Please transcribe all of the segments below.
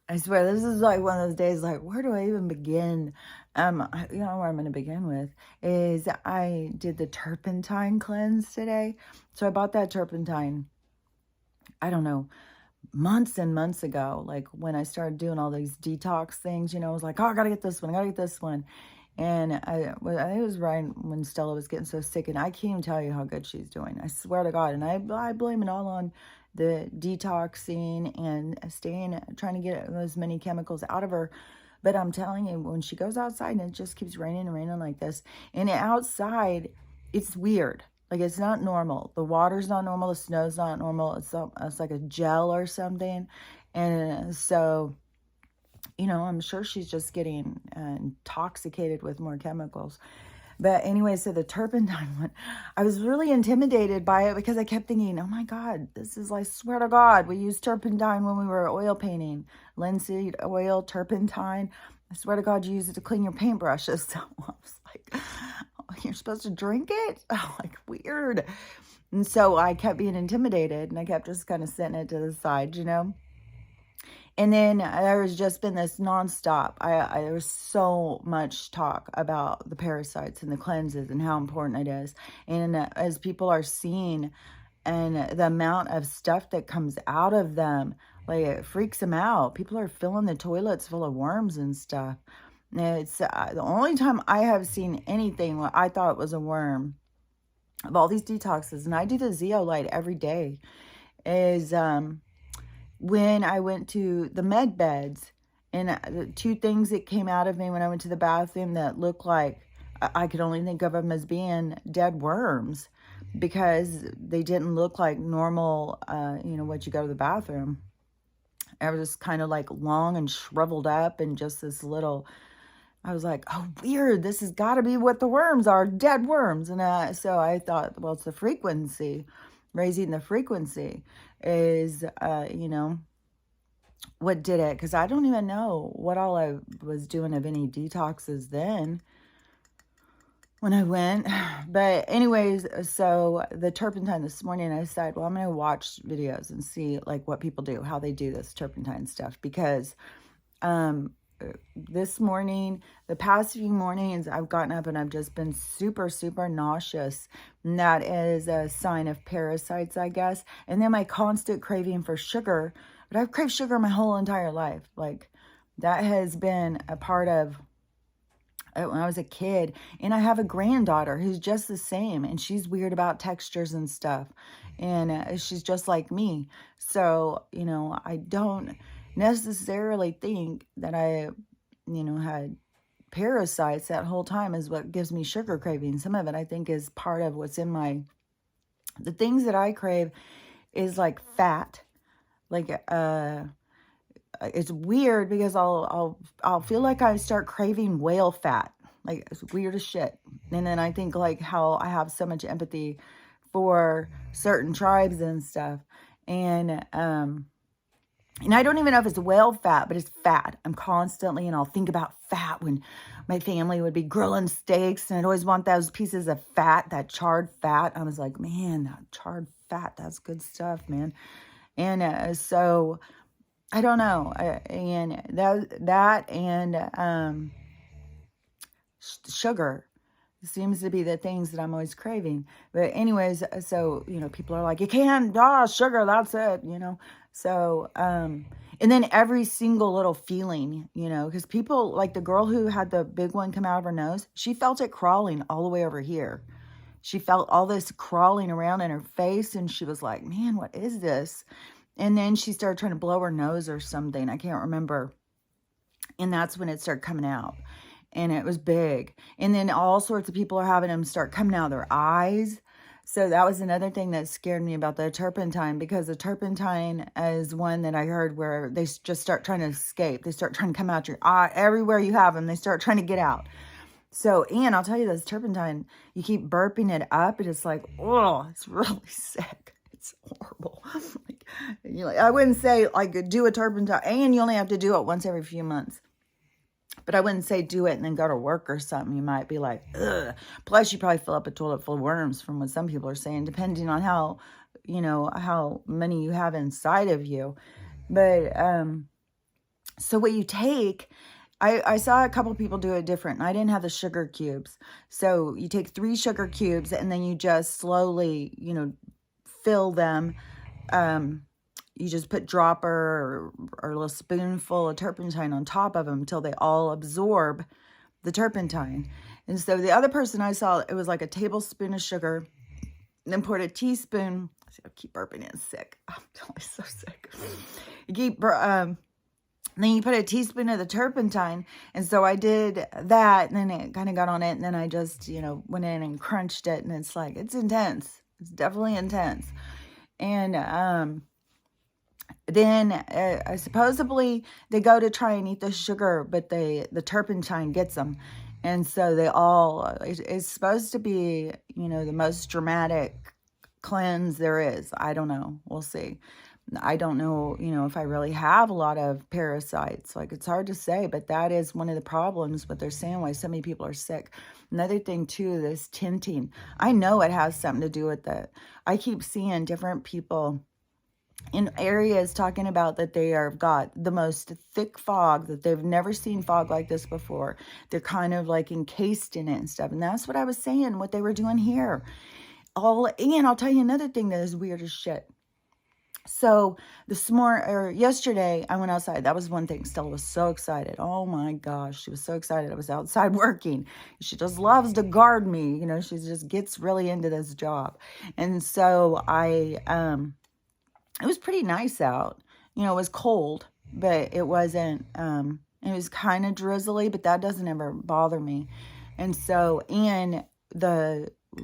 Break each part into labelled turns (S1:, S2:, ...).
S1: I swear, this is like one of those days, like, where do I even begin? You know where I'm going to begin with is I did the turpentine cleanse today. So I bought that turpentine, I don't know, months and months ago. Like when I started doing all these detox things, I was like, oh, I got to get this one. I got to get this one. And I think it was right when Stella was getting so sick, and I can't even tell you how good she's doing. I swear to God. And I blame it all on the detoxing and trying to get as many chemicals out of her. But I'm telling you, when she goes outside and it just keeps raining and raining like this, and outside, it's weird. Like it's not normal. The water's not normal. The snow's not normal. It's like a gel or something. And so I'm sure she's just getting intoxicated with more chemicals. But anyway, so the turpentine one, I was really intimidated by it because I kept thinking, oh my God, this is, I swear to God, we used turpentine when we were oil painting. Linseed oil, turpentine. I swear to God, you use it to clean your paintbrushes. So I was like, oh, you're supposed to drink it? Oh, like weird. And so I kept being intimidated, and I kept just kind of setting it to the side. And then there's just been this nonstop. There was so much talk about the parasites and the cleanses and how important it is. And as people are seeing, and the amount of stuff that comes out of them, like it freaks them out. People are filling the toilets full of worms and stuff. And it's the only time I have seen anything where I thought it was a worm of all these detoxes, and I do the zeolite every day, is when I went to the med beds, and the two things that came out of me when I went to the bathroom that looked like I could only think of them as being dead worms, because they didn't look like normal, what you go to the bathroom. I was just kind of like long and shriveled up and just this little, I was like, oh, weird. This has got to be what the worms are, dead worms. And so I thought, well, it's the frequency. Raising the frequency is, what did it? Because I don't even know what all I was doing of any detoxes then when I went. But anyways, so the turpentine this morning, I decided, well, I'm going to watch videos and see like what people do, how they do this turpentine stuff. Because this morning, the past few mornings, I've gotten up and I've just been super, super nauseous. And that is a sign of parasites, I guess. And then my constant craving for sugar. But I've craved sugar my whole entire life. Like that has been a part of when I was a kid. And I have a granddaughter who's just the same. And she's weird about textures and stuff. And she's just like me. So, I don't necessarily think that I, had parasites that whole time is what gives me sugar craving. Some of it I think is part of what's in the things that I crave is like fat. Like, it's weird because I'll feel like I start craving whale fat. Like it's weird as shit. And then I think like how I have so much empathy for certain tribes and stuff. And I don't even know if it's whale fat, but it's fat. I'm constantly, and I'll think about fat when my family would be grilling steaks, and I'd always want those pieces of fat, that charred fat. I was like, man, that charred fat, that's good stuff, man. And so I don't know. And that and sugar seems to be the things that I'm always craving. But anyways, so, people are like, you can't, sugar, that's it, So, and then every single little feeling, because people, like the girl who had the big one come out of her nose, she felt it crawling all the way over here. She felt all this crawling around in her face, and she was like, man, what is this? And then she started trying to blow her nose or something. I can't remember. And that's when it started coming out. And it was big. And then all sorts of people are having them start coming out of their eyes. So that was another thing that scared me about the turpentine, because the turpentine is one that I heard where they just start trying to escape. They start trying to come out your eye. Everywhere you have them, they start trying to get out. So, and I'll tell you this turpentine, you keep burping it up, and it's like, oh, it's really sick. It's horrible. I wouldn't say like do a turpentine, and you only have to do it once every few months. But I wouldn't say do it and then go to work or something. You might be like, ugh. Plus, you probably fill up a toilet full of worms, from what some people are saying, depending on how many you have inside of you. But So what you take, I saw a couple people do it different, and I didn't have the sugar cubes. So you take 3 sugar cubes, and then you just slowly, fill them. You just put dropper or a little spoonful of turpentine on top of them until they all absorb the turpentine. And so the other person I saw, it was like a tablespoon of sugar, and then poured a teaspoon. See, I keep burping, it's sick. I'm totally so sick. Then you put a teaspoon of the turpentine. And so I did that, and then it kind of got on it. And then I just, went in and crunched it. And it's like, it's intense. It's definitely intense. And then supposedly they go to try and eat the sugar, but the turpentine gets them. And so they all, it's supposed to be, the most dramatic cleanse there is. I don't know. We'll see. I don't know, if I really have a lot of parasites. Like, it's hard to say, but that is one of the problems what they're saying why so many people are sick. Another thing too, this tinting. I know it has something to do with it. I keep seeing different people in areas talking about that they are got the most thick fog, that they've never seen fog like this before. They're kind of like encased in it and stuff. And that's what I was saying, what they were doing here. And I'll tell you another thing that is weird as shit. So yesterday, I went outside. That was one thing. Stella was so excited. Oh my gosh, she was so excited. I was outside working. She just loves to guard me. She just gets really into this job. And so it was pretty nice out. It was cold, but it wasn't, it was kind of drizzly, but that doesn't ever bother me. And so, and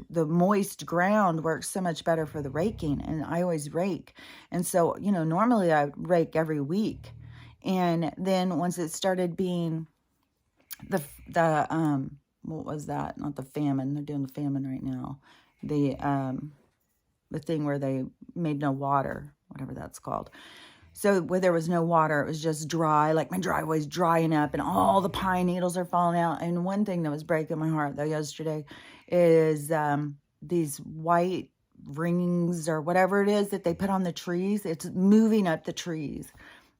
S1: the moist ground works so much better for the raking, and I always rake. And so, normally I rake every week. And then once it started being the what was that? Not the famine. They're doing the famine right now. The thing where they made no water, whatever that's called. So where there was no water, it was just dry, like my driveway's drying up and all the pine needles are falling out. And one thing that was breaking my heart though yesterday is these white rings or whatever it is that they put on the trees. It's moving up the trees.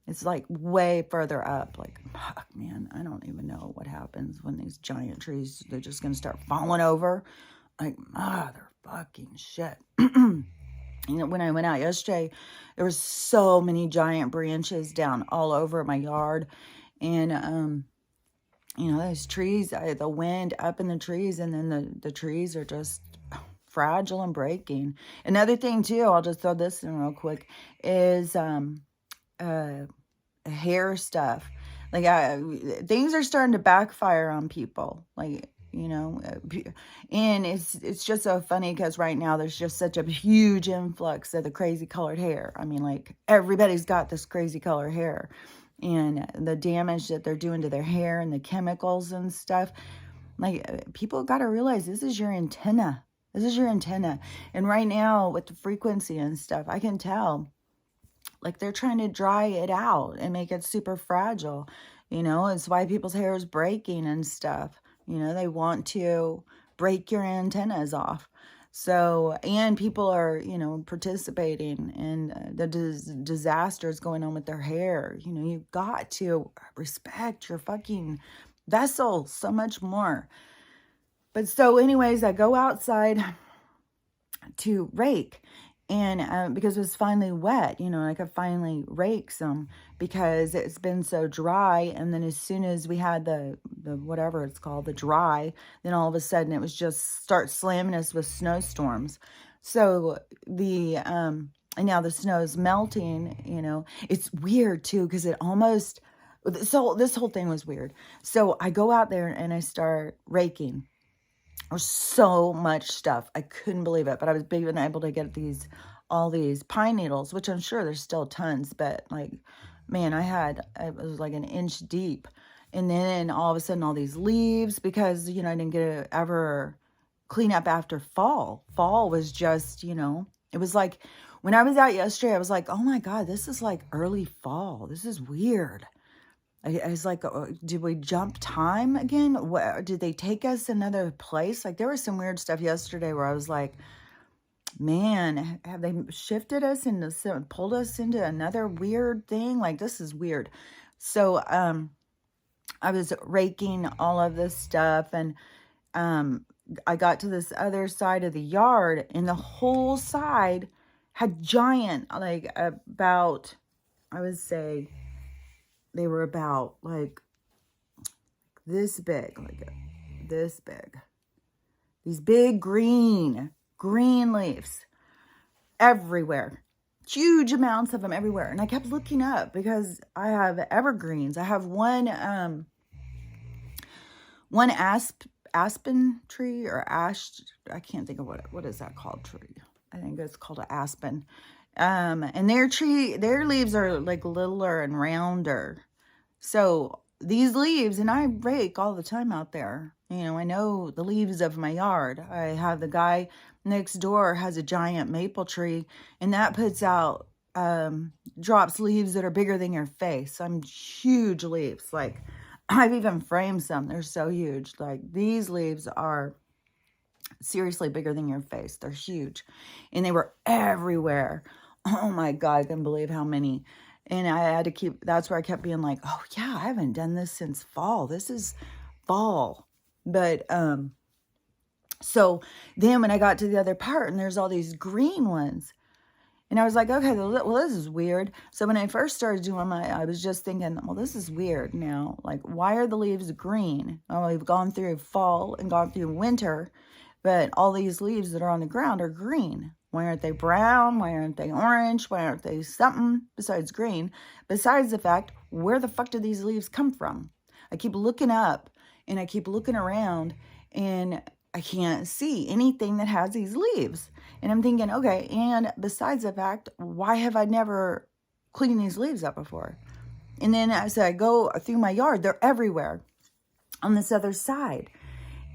S1: It's like way further up. Like, fuck, man, I don't even know what happens when these giant trees, they're just going to start falling over. Like, motherfucking shit. When I went out yesterday, there was so many giant branches down all over my yard. And, those trees, the wind up in the trees, and then the trees are just fragile and breaking. Another thing, too, I'll just throw this in real quick, is hair stuff. Like, things are starting to backfire on people. Like, and it's just so funny because right now there's just such a huge influx of the crazy colored hair. I mean, like, everybody's got this crazy colored hair, and the damage that they're doing to their hair and the chemicals and stuff. Like, people got to realize this is your antenna. This is your antenna. And right now with the frequency and stuff, I can tell, like, they're trying to dry it out and make it super fragile. It's why people's hair is breaking and stuff. They want to break your antennas off. So, and people are, participating in the disasters going on with their hair. You've got to respect your fucking vessel so much more. But so anyways, I go outside to rake. And because it was finally wet, I could finally rake some because it's been so dry. And then as soon as we had the whatever it's called, the dry, then all of a sudden it was just start slamming us with snowstorms. So and now the snow is melting, it's weird too, because it almost, so this whole thing was weird. So I go out there and I start raking. There's so much stuff. I couldn't believe it. But I was being able to get all these pine needles, which I'm sure there's still tons. But like, man, it was like an inch deep. And then all of a sudden all these leaves, because, I didn't get to ever clean up after fall. Fall was just, it was like, when I was out yesterday, I was like, oh my God, this is like early fall. This is weird. I was like, did we jump time again? Did they take us another place? Like, there was some weird stuff yesterday where I was like, man, have they shifted us pulled us into another weird thing? Like, this is weird. So I was raking all of this stuff, and I got to this other side of the yard, and the whole side had giant, like about, I would say they were about like this big, like this big. These big green leaves everywhere. Huge amounts of them everywhere. And I kept looking up because I have evergreens. I have one aspen tree or ash. I can't think of what is that called tree. I think it's called an aspen. And their leaves are like littler and rounder. So these leaves, and I rake all the time out there. You know, I know the leaves of my yard. I have the guy next door has a giant maple tree, and that puts out, drops leaves that are bigger than your face. Some huge leaves. Like, I've even framed some. They're so huge. Like, these leaves are seriously bigger than your face. They're huge. And they were everywhere. Oh my God, I couldn't believe how many. And I had to keep, that's where I kept being like, oh yeah, I haven't done this since fall. This is fall. But, so then when I got to the other part and there's all these green ones, and I was like, okay, well, this is weird. So when I first started doing I was just thinking, well, this is weird now. Like, why are the leaves green? Oh, we've gone through fall and gone through winter, but all these leaves that are on the ground are green. Why aren't they brown? Why aren't they orange? Why aren't they something besides green? Besides the fact, where the fuck do these leaves come from? I keep looking up and I keep looking around, and I can't see anything that has these leaves. And I'm thinking, okay, and besides the fact, why have I never cleaned these leaves up before? And then as I go through my yard, they're everywhere on this other side.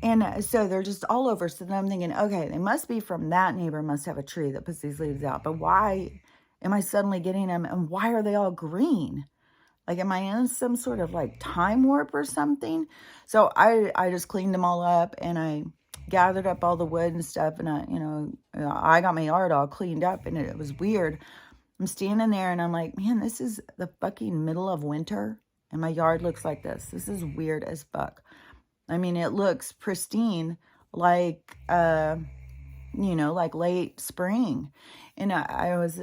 S1: And so they're just all over. So then I'm thinking, okay, they must be from that neighbor, must have a tree that puts these leaves out. But why am I suddenly getting them? And why are they all green? Like, am I in some sort of like time warp or something? So I just cleaned them all up, and I gathered up all the wood and stuff. And I got my yard all cleaned up, and it was weird. I'm standing there and I'm like, man, this is the fucking middle of winter, and my yard looks like this. This is weird as fuck. I mean, it looks pristine, like, like late spring. And I was,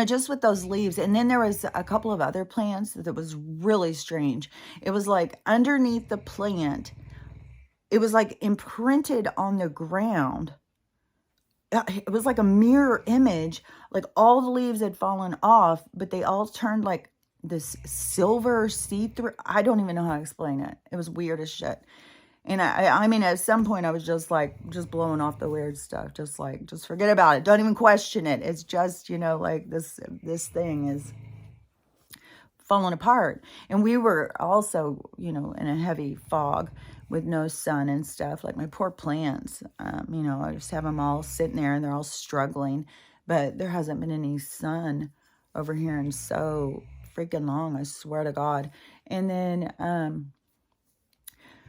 S1: just with those leaves. And then there was a couple of other plants that was really strange. It was like underneath the plant, it was like imprinted on the ground. It was like a mirror image. Like, all the leaves had fallen off, but they all turned like this silver see-through. I don't even know how to explain it. It was weird as shit. And I mean, at some point I was just blowing off the weird stuff. Just forget about it. Don't even question it. It's just, like this thing is falling apart. And we were also, in a heavy fog with no sun and stuff. Like, my poor plants, I just have them all sitting there and they're all struggling. But there hasn't been any sun over here in so freaking long, I swear to God. And then,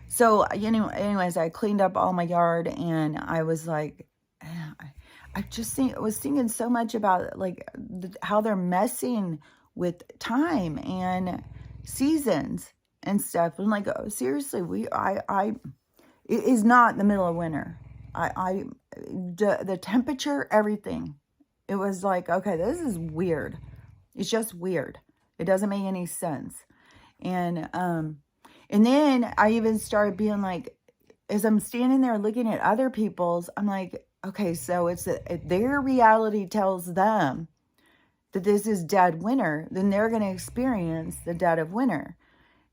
S1: so, anyways, I cleaned up all my yard, and I was like, I was thinking so much about like how they're messing with time and seasons and stuff. And like, oh, seriously, it is not the middle of winter. The temperature, everything. It was like, okay, this is weird. It's just weird. It doesn't make any sense. And then I even started being like, as I'm standing there looking at other people's, I'm like, okay, so if their reality tells them that this is dead winter, then they're going to experience the dead of winter.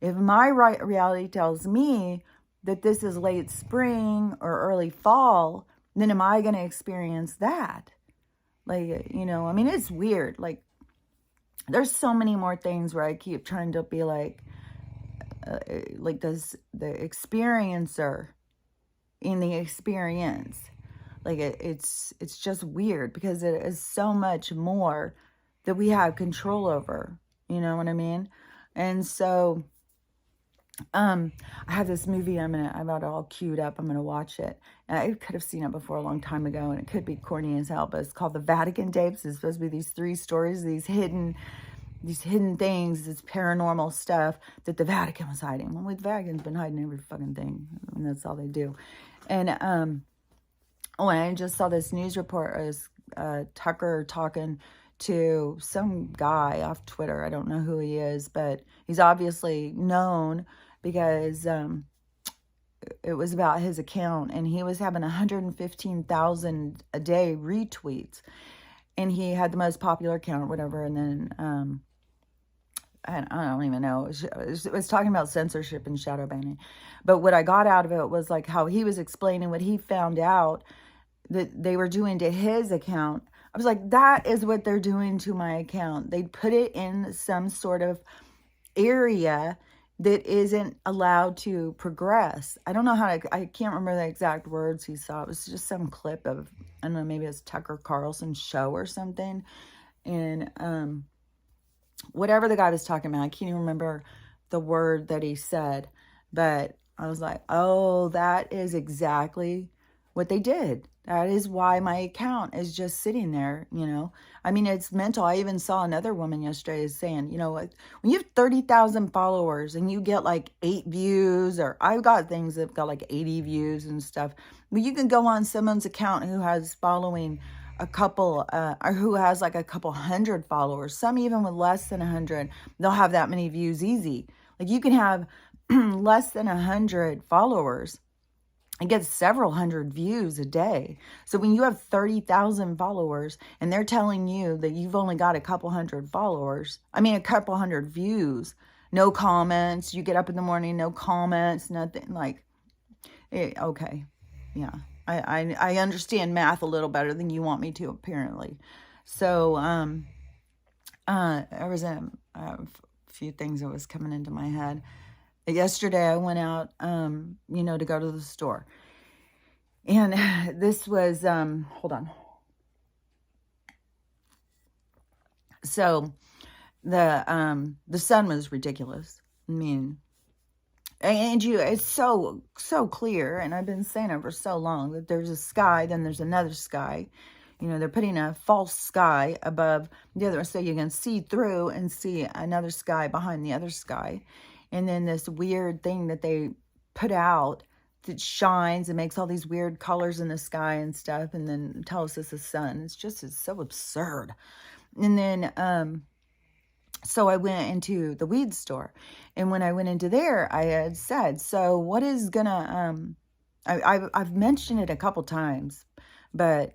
S1: If my reality tells me that this is late spring or early fall, then am I going to experience that? Like, I mean, it's weird. Like, there's so many more things where I keep trying to be like the experiencer in the experience. Like, it's just weird because it is so much more that we have control over. You know what I mean? And so, I have this movie I've got it all queued up. I'm going to watch it. And I could have seen it before a long time ago, and it could be corny as hell, but it's called The Vatican Tapes. It's supposed to be these 3 stories, these hidden these hidden things, this paranormal stuff that the Vatican was hiding. Well, the Vatican's been hiding every fucking thing, and that's all they do. And oh, and I just saw this news report as Tucker talking to some guy off Twitter. I don't know who he is, but he's obviously known because it was about his account, and he was having 115,000 a day retweets, and he had the most popular account or whatever. And then I don't even know. It was talking about censorship and shadow banning. But what I got out of it was like how he was explaining what he found out that they were doing to his account. I was like, that is what they're doing to my account. They put it in some sort of area that isn't allowed to progress. I don't know how to, I can't remember the exact words he saw. It was just some clip of, I don't know, maybe it's Tucker Carlson's show or something. And whatever the guy was talking about, I can't even remember the word that he said, but I was like, oh, that is exactly what they did. That is why my account is just sitting there, you know. I mean, it's mental. I even saw another woman yesterday saying, you know what, when you have 30,000 followers and you get like 8 views, or I've got things that got like 80 views and stuff, but you can go on someone's account who has following a couple, or who has like a couple hundred followers, some even with less than 100, they'll have that many views easy. Like you can have less than 100 followers and get several hundred views a day. So when you have 30,000 followers and they're telling you that you've only got a couple hundred followers, I mean, a couple hundred views, no comments, you get up in the morning, no comments, nothing, like, okay, yeah. I understand math a little better than you want me to, apparently. So, there was a few things that was coming into my head. Yesterday, I went out, you know, to go to the store. And this was, hold on. So, the sun was ridiculous. I mean, and it's so clear, and I've been saying it for so long, that there's a sky, then there's another sky. You know, they're putting a false sky above the other, so you can see through and see another sky behind the other sky. And then this weird thing that they put out that shines and makes all these weird colors in the sky and stuff, and then tell us it's the sun. It's so absurd. And then, so I went into the weed store, and when I went into there, I had said, so what is gonna, I've mentioned it a couple times, but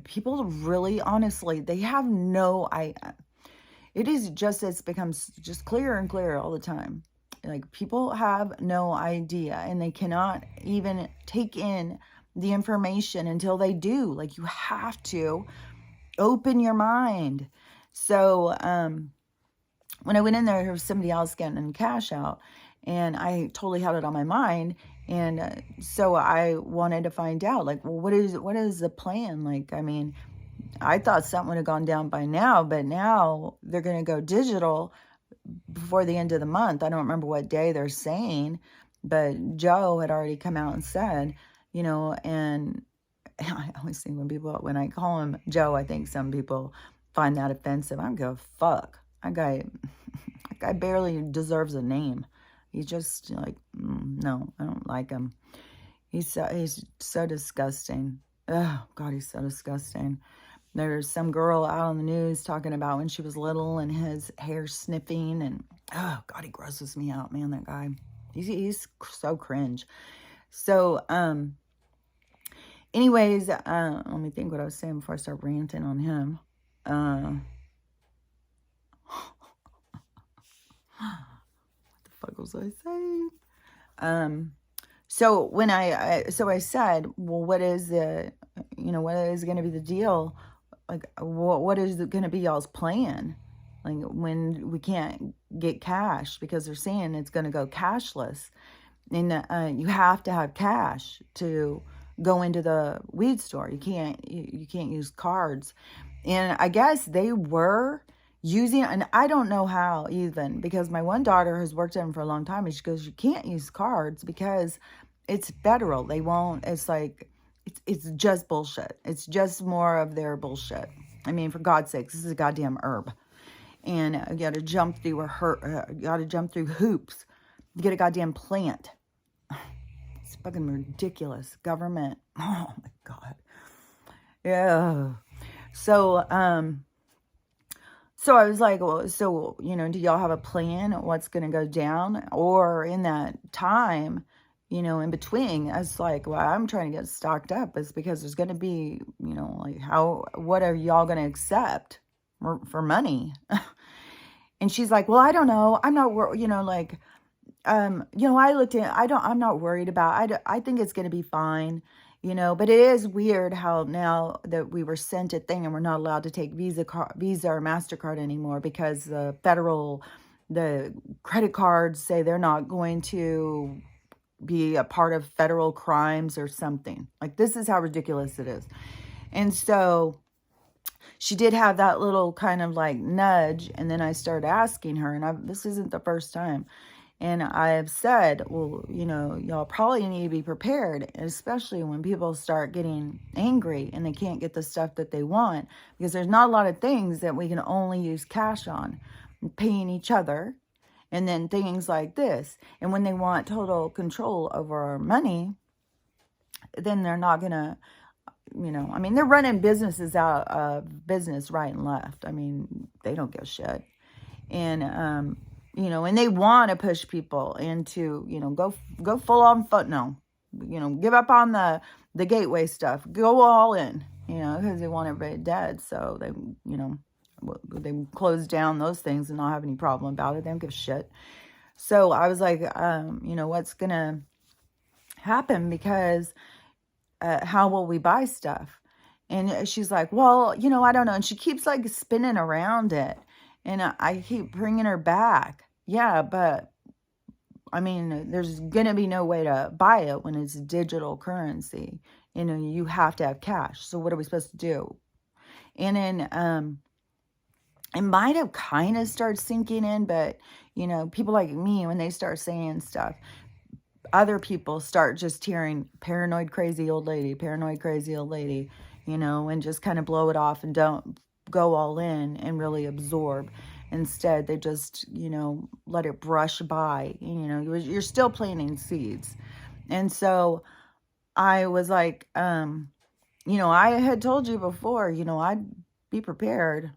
S1: people really, honestly, they have no, it is just, it's becomes just clearer and clearer all the time. Like, people have no idea, and they cannot even take in the information until they do. Like, you have to open your mind. So, when I went in there was somebody else getting cash out, and I totally had it on my mind. And so I wanted to find out, like, well, what is the plan? Like, I mean, I thought something would have gone down by now, but now they're going to go digital before the end of the month. I don't remember what day they're saying, but Joe had already come out and said, you know, and I always think when I call him Joe, I think some people find that offensive. I don't give a fuck. That guy barely deserves a name. He's just like, no, I don't like him. He's so disgusting. Oh, God, he's so disgusting. There's some girl out on the news talking about when she was little and his hair sniffing, and oh, God, he grosses me out, man, that guy. He's so cringe. So, anyways, let me think what I was saying before I start ranting on him. What the fuck was I saying? So when I said, well, what is going to be the deal? Like, what is going to be y'all's plan? Like, when we can't get cash, because they're saying it's going to go cashless, and you have to have cash to go into the weed store. You can't use cards. And I guess they were using, and I don't know how even, because my one daughter has worked in them for a long time, and she goes, you can't use cards because it's federal. They won't. It's like, it's just bullshit. It's just more of their bullshit. I mean, for God's sakes, this is a goddamn herb. And you got to jump through you got to jump through hoops to get a goddamn plant. It's fucking ridiculous. Government. Oh my God. Yeah. So, so I was like, well, so, do y'all have a plan? What's going to go down? Or in that time, in between, I was like, well, I'm trying to get stocked up. It's because there's going to be, like what are y'all going to accept for money? And she's like, well, I don't know. I'm not, like, I'm not worried about, I think it's going to be fine, but it is weird how now that we were sent a thing and we're not allowed to take Visa or MasterCard anymore because the credit cards say they're not going to be a part of federal crimes or something. Like, this is how ridiculous it is. And so she did have that little kind of like nudge. And then I started asking her, and this isn't the first time. And I have said, well, y'all probably need to be prepared, especially when people start getting angry and they can't get the stuff that they want, because there's not a lot of things that we can only use cash on, paying each other, and then things like this. And when they want total control over our money, then they're not going to, they're running businesses out of business right and left. I mean, they don't give a shit. And, and they want to push people into, go full on foot. No, give up on the gateway stuff, go all in, because they want everybody dead. So they close down those things and not have any problem about it. They don't give a shit. So I was like, what's going to happen? Because how will we buy stuff? And she's like, well, I don't know. And she keeps like spinning around it. And I keep bringing her back. Yeah, but I mean, there's going to be no way to buy it when it's digital currency. You have to have cash. So what are we supposed to do? And then it might have kind of started sinking in, but, people like me, when they start saying stuff, other people start just hearing paranoid, crazy old lady, and just kind of blow it off and don't go all in and really absorb. Instead, they just, let it brush by. You're still planting seeds. And so I was like, I had told you before, I'd be prepared.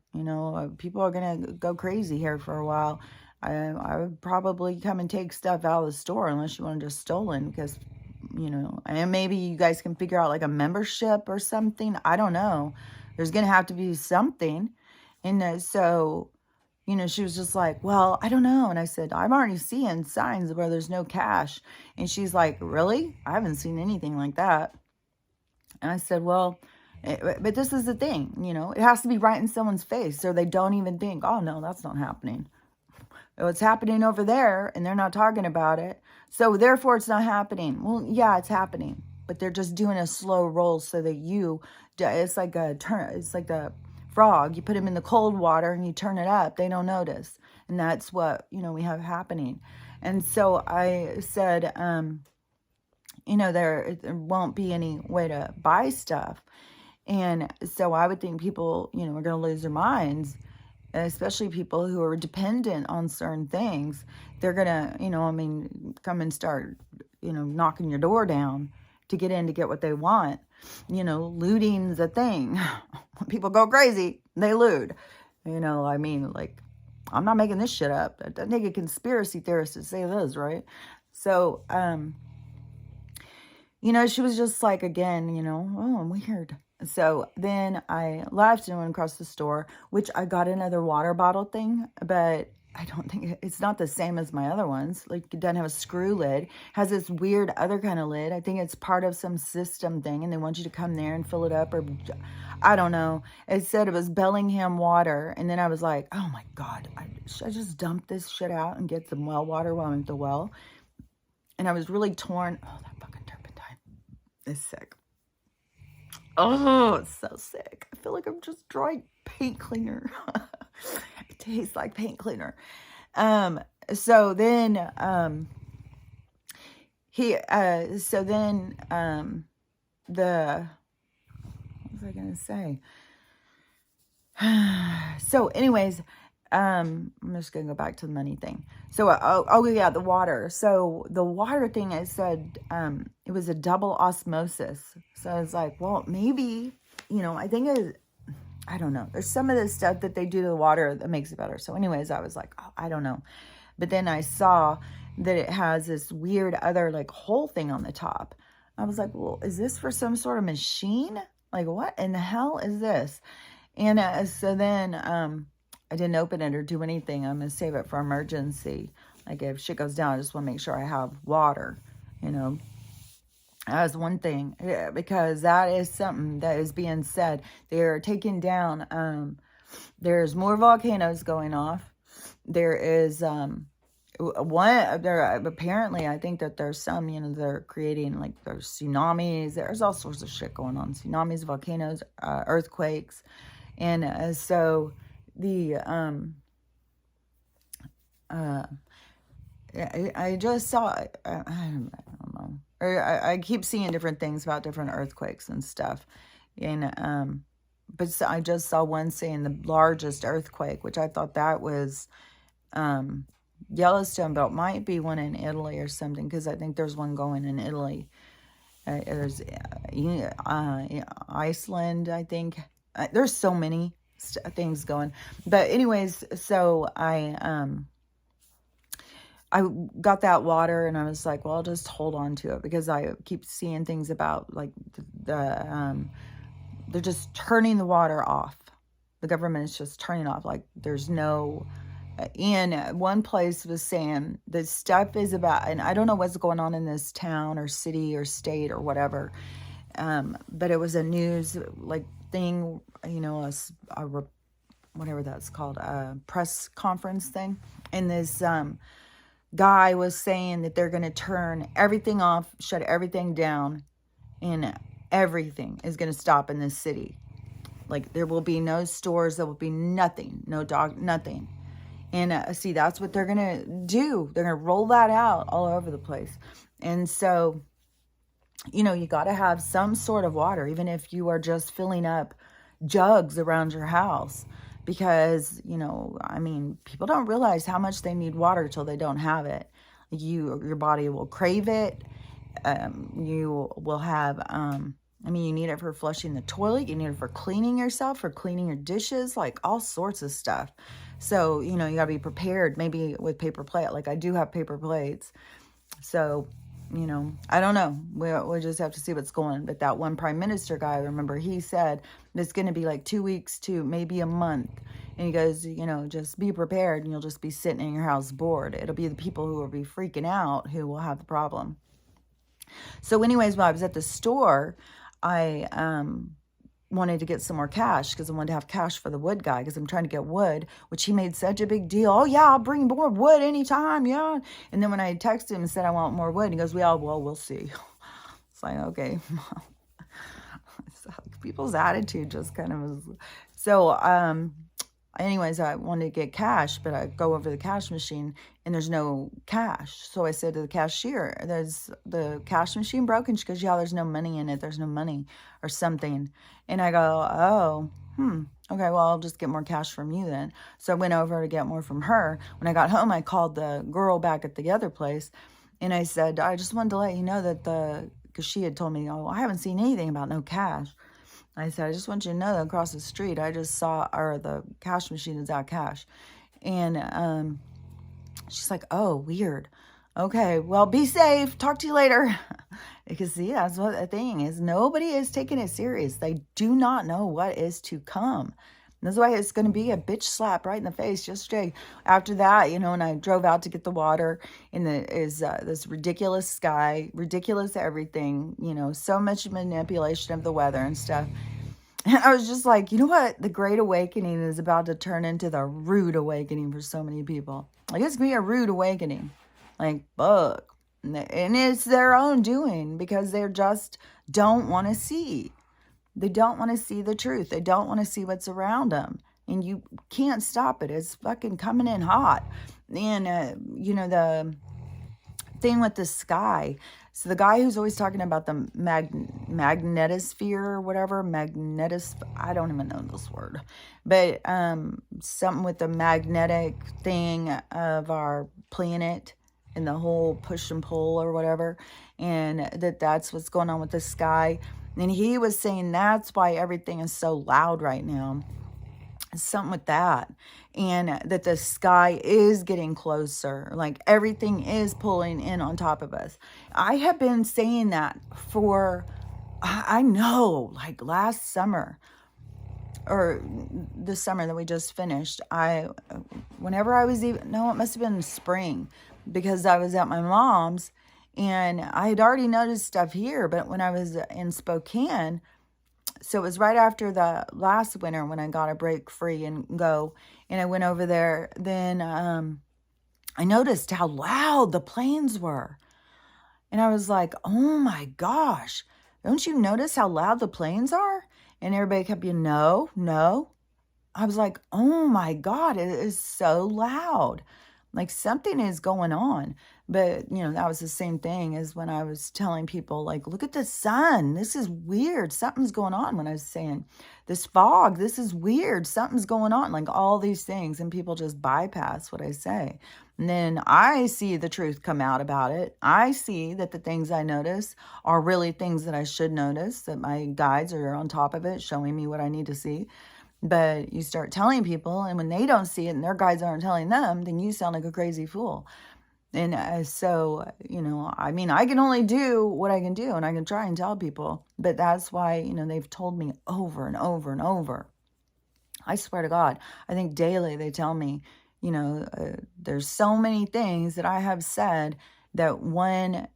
S1: People are going to go crazy here for a while. I would probably come and take stuff out of the store unless you want to just stolen, because, and maybe you guys can figure out like a membership or something. I don't know. There's going to have to be something. And so, she was just like, well, I don't know. And I said, I'm already seeing signs where there's no cash. And she's like, really? I haven't seen anything like that. And I said, well, but this is the thing, it has to be right in someone's face so they don't even think, oh, no, that's not happening. It's happening over there and they're not talking about it. So therefore it's not happening. Well, yeah, it's happening, but they're just doing a slow roll so that it's like the frog. You put them in the cold water and you turn it up. They don't notice. And that's what, we have happening. And so I said, there won't be any way to buy stuff. And so I would think people, are going to lose their minds, especially people who are dependent on certain things. They're going to, come and start, knocking your door down to get in to get what they want. Looting the thing. When people go crazy, they loot. I'm not making this shit up. It doesn't take a conspiracy theorist to say this, right? So, she was just like, again, oh, I'm weird. So then I left and went across the store, which I got another water bottle thing, but I don't think it's not the same as my other ones. Like, it doesn't have a screw lid. It has this weird other kind of lid. I think it's part of some system thing, and they want you to come there and fill it up, or I don't know. It said it was Bellingham water, and then I was like, oh my God, should I just dump this shit out and get some well water while I'm at the well? And I was really torn. Oh, that fucking turpentine is sick. Oh, it's so sick. I feel like I'm just drawing paint cleaner. It tastes like paint cleaner. So then, what was I going to say? So anyways, I'm just gonna go back to the money thing. So, oh yeah, the water. So the water thing, I said, it was a double osmosis. So I was like, well, maybe, I think I don't know. There's some of this stuff that they do to the water that makes it better. So anyways, I was like, oh, I don't know. But then I saw that it has this weird other like hole thing on the top. I was like, well, is this for some sort of machine? Like, what in the hell is this? And so then I didn't open it or do anything. I'm going to save it for emergency. Like if shit goes down, I just want to make sure I have water, you know. That's one thing, because that is something that is being said. They're taking down, there's more volcanoes going off. There is one, there apparently, I think that there's some, they're creating, like, there's tsunamis. There's all sorts of shit going on. Tsunamis, volcanoes, earthquakes. And so the, I just saw, I don't know. Or I keep seeing different things about different earthquakes and stuff. And, but so I just saw one saying the largest earthquake, which I thought that was Yellowstone, but it might be one in Italy or something, because I think there's one going in Italy. There's Iceland, I think. There's so many things going. But anyways, so I got that water and I was like, well, I'll just hold on to it, because I keep seeing things about like they're just turning the water off. The government is just turning off. Like there's no, and one place was saying the stuff is about, and I don't know what's going on in this town or city or state or whatever. But it was a news like thing, whatever that's called, a press conference thing. And this, guy was saying that they're going to turn everything off, shut everything down, and everything is going to stop in this city. Like there will be no stores, there will be nothing, no dog, nothing. And see, that's what they're going to do. They're going to roll that out all over the place. And so, you got to have some sort of water, even if you are just filling up jugs around your house. Because, people don't realize how much they need water till they don't have it. Your body will crave it. You will have, you need it for flushing the toilet. You need it for cleaning yourself, for cleaning your dishes, like all sorts of stuff. So, you got to be prepared, maybe with paper plate. Like I do have paper plates. So, I don't know. We'll just have to see what's going on. But that one prime minister guy, I remember he said it's going to be like 2 weeks to maybe a month. And he goes, just be prepared and you'll just be sitting in your house bored. It'll be the people who will be freaking out who will have the problem. So anyways, while I was at the store, I wanted to get some more cash, because I wanted to have cash for the wood guy, because I'm trying to get wood, which he made such a big deal. Oh yeah, I'll bring more wood anytime. Yeah. And then when I texted him and said I want more wood, he goes, well, we'll see. It's like, okay. So people's attitude just kind of was. So anyways, I wanted to get cash, but I go over to the cash machine and there's no cash. So I said to the cashier, there's the cash machine broken? She goes, yeah, there's no money in it. There's no money or something. And I go, oh, okay, well, I'll just get more cash from you then. So I went over to get more from her. When I got home, I called the girl back at the other place. And I said, I just wanted to let you know that because she had told me, oh, I haven't seen anything about no cash. I said, I just want you to know that across the street, I just saw, or the cash machine is out cash. And she's like, oh, weird. Okay, well, be safe. Talk to you later. Because, see, that's what the thing is. Nobody is taking it serious. They do not know what is to come. That's why it's going to be a bitch slap right in the face yesterday. After that, when I drove out to get the water, and this ridiculous sky, ridiculous everything, so much manipulation of the weather and stuff. And I was just like, you know what? The Great Awakening is about to turn into the rude awakening for so many people. Like, it's going to be a rude awakening. Like, fuck. And it's their own doing, because they just don't want to see. They don't want to see the truth. They don't want to see what's around them. And you can't stop it. It's fucking coming in hot. And, the thing with the sky. So the guy who's always talking about the magnetosphere or whatever, I don't even know this word, but something with the magnetic thing of our planet and the whole push and pull or whatever, and that's what's going on with the sky. And he was saying that's why everything is so loud right now. Something with that, and that the sky is getting closer, like everything is pulling in on top of us. I have been saying that for, I know, like last summer or the summer that we just finished. Whenever I was even, no, it must have been spring, because I was at my mom's and I had already noticed stuff here, but when I was in Spokane, so it was right after the last winter when I got a break free and go, and I went over there. Then I noticed how loud the planes were, and I was like, "Oh my gosh, don't you notice how loud the planes are?" And everybody kept being, "No, no." I was like, "Oh my God, it is so loud. Like something is going on." But, that was the same thing as when I was telling people, like, look at the sun. This is weird. Something's going on. When I was saying this fog, this is weird. Something's going on. Like all these things. And people just bypass what I say. And then I see the truth come out about it. I see that the things I notice are really things that I should notice, that my guides are on top of it, showing me what I need to see. But you start telling people, and when they don't see it and their guides aren't telling them, then you sound like a crazy fool. And so, I mean, I can only do what I can do, and I can try and tell people. But that's why, they've told me over and over and over. I swear to God, I think daily they tell me, there's so many things that I have said that when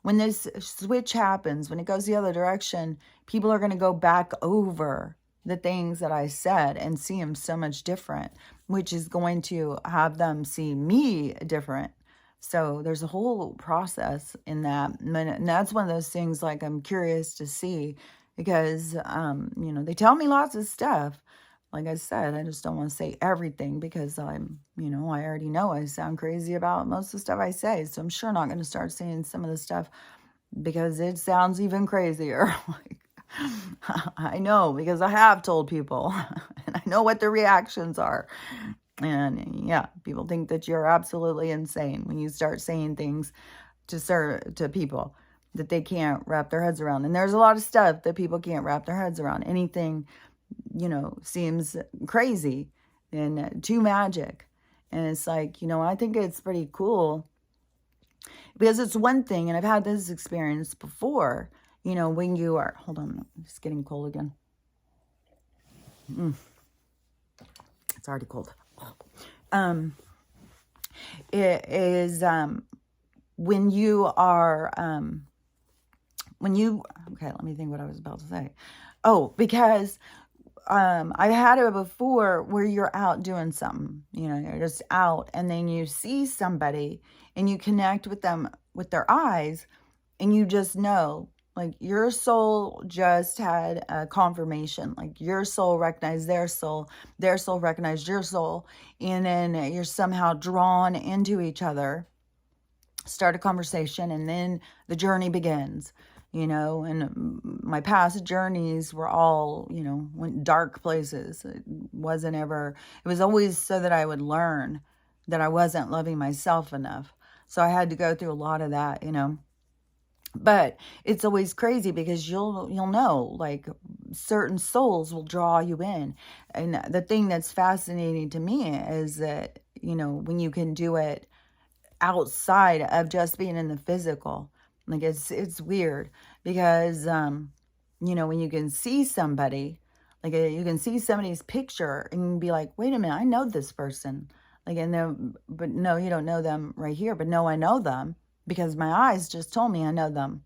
S1: this switch happens, when it goes the other direction, people are going to go back over the things that I said and see them so much different, which is going to have them see me different. So there's a whole process in that. And that's one of those things, like, I'm curious to see, because, they tell me lots of stuff. Like I said, I just don't want to say everything, because I already know I sound crazy about most of the stuff I say. So I'm sure not going to start saying some of the stuff because it sounds even crazier. Like, I know, because I have told people and I know what the reactions are. And yeah, people think that you're absolutely insane when you start saying things to people that they can't wrap their heads around. And there's a lot of stuff that people can't wrap their heads around. Anything, seems crazy and too magic. And it's like, I think it's pretty cool, because it's one thing, and I've had this experience before, when you are, hold on, it's getting cold again. It's already cold. It is, when you are, okay, let me think what I was about to say. Oh, because I had it before where you're out doing something, you're just out, and then you see somebody and you connect with them with their eyes, and you just know, like, your soul just had a confirmation, like your soul recognized their soul recognized your soul, and then you're somehow drawn into each other, start a conversation, and then the journey begins. And my past journeys were all, went dark places. It was always so that I would learn that I wasn't loving myself enough. So I had to go through a lot of that, but it's always crazy, because you'll know, like, certain souls will draw you in. And the thing that's fascinating to me is that, when you can do it outside of just being in the physical, like, it's weird, because when you can see somebody, like, you can see somebody's picture and be like, wait a minute, I know this person, like, and then, but no, you don't know them right here, but no, I know them, because my eyes just told me I know them.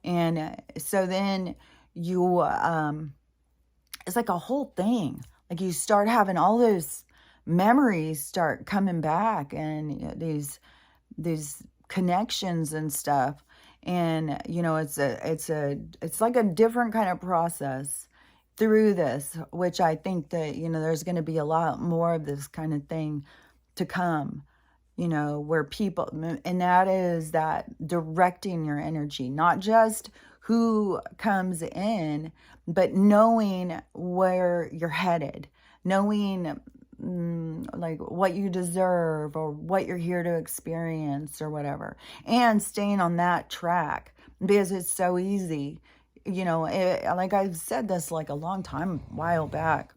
S1: And so then you it's like a whole thing, like, you start having all those memories start coming back, and these connections and stuff. And it's like a different kind of process through this, which I think that there's going to be a lot more of this kind of thing to come. where people, and that is that directing your energy, not just who comes in, but knowing where you're headed, knowing like what you deserve or what you're here to experience or whatever, and staying on that track because it's so easy. Like I've said this like a long time, while back,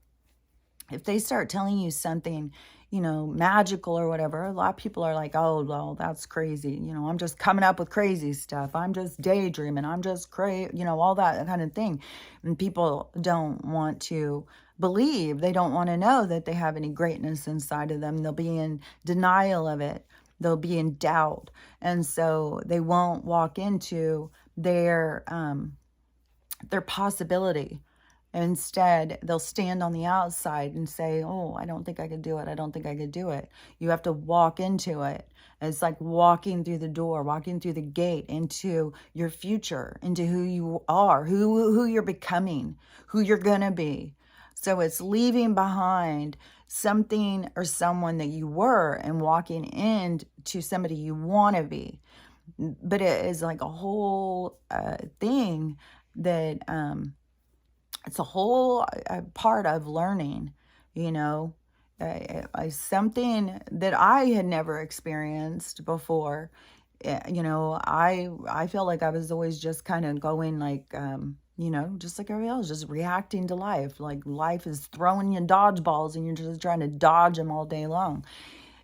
S1: if they start telling you something, magical or whatever, a lot of people are like, oh, well, that's crazy. I'm just coming up with crazy stuff. I'm just daydreaming. I'm just crazy, all that kind of thing. And people don't want to believe, they don't want to know that they have any greatness inside of them. They'll be in denial of it. They'll be in doubt. And so they won't walk into their possibility. Instead, they'll stand on the outside and say, oh, I don't think I could do it. I don't think I could do it. You have to walk into it. It's like walking through the door, walking through the gate into your future, into who you are, who you're becoming, who you're going to be. So it's leaving behind something or someone that you were and walking into somebody you want to be. But it is like a whole thing that it's a whole part of learning, you know, something that I had never experienced before. I feel like I was always just kind of going like, just like everybody else, just reacting to life. Like life is throwing you dodgeballs and you're just trying to dodge them all day long.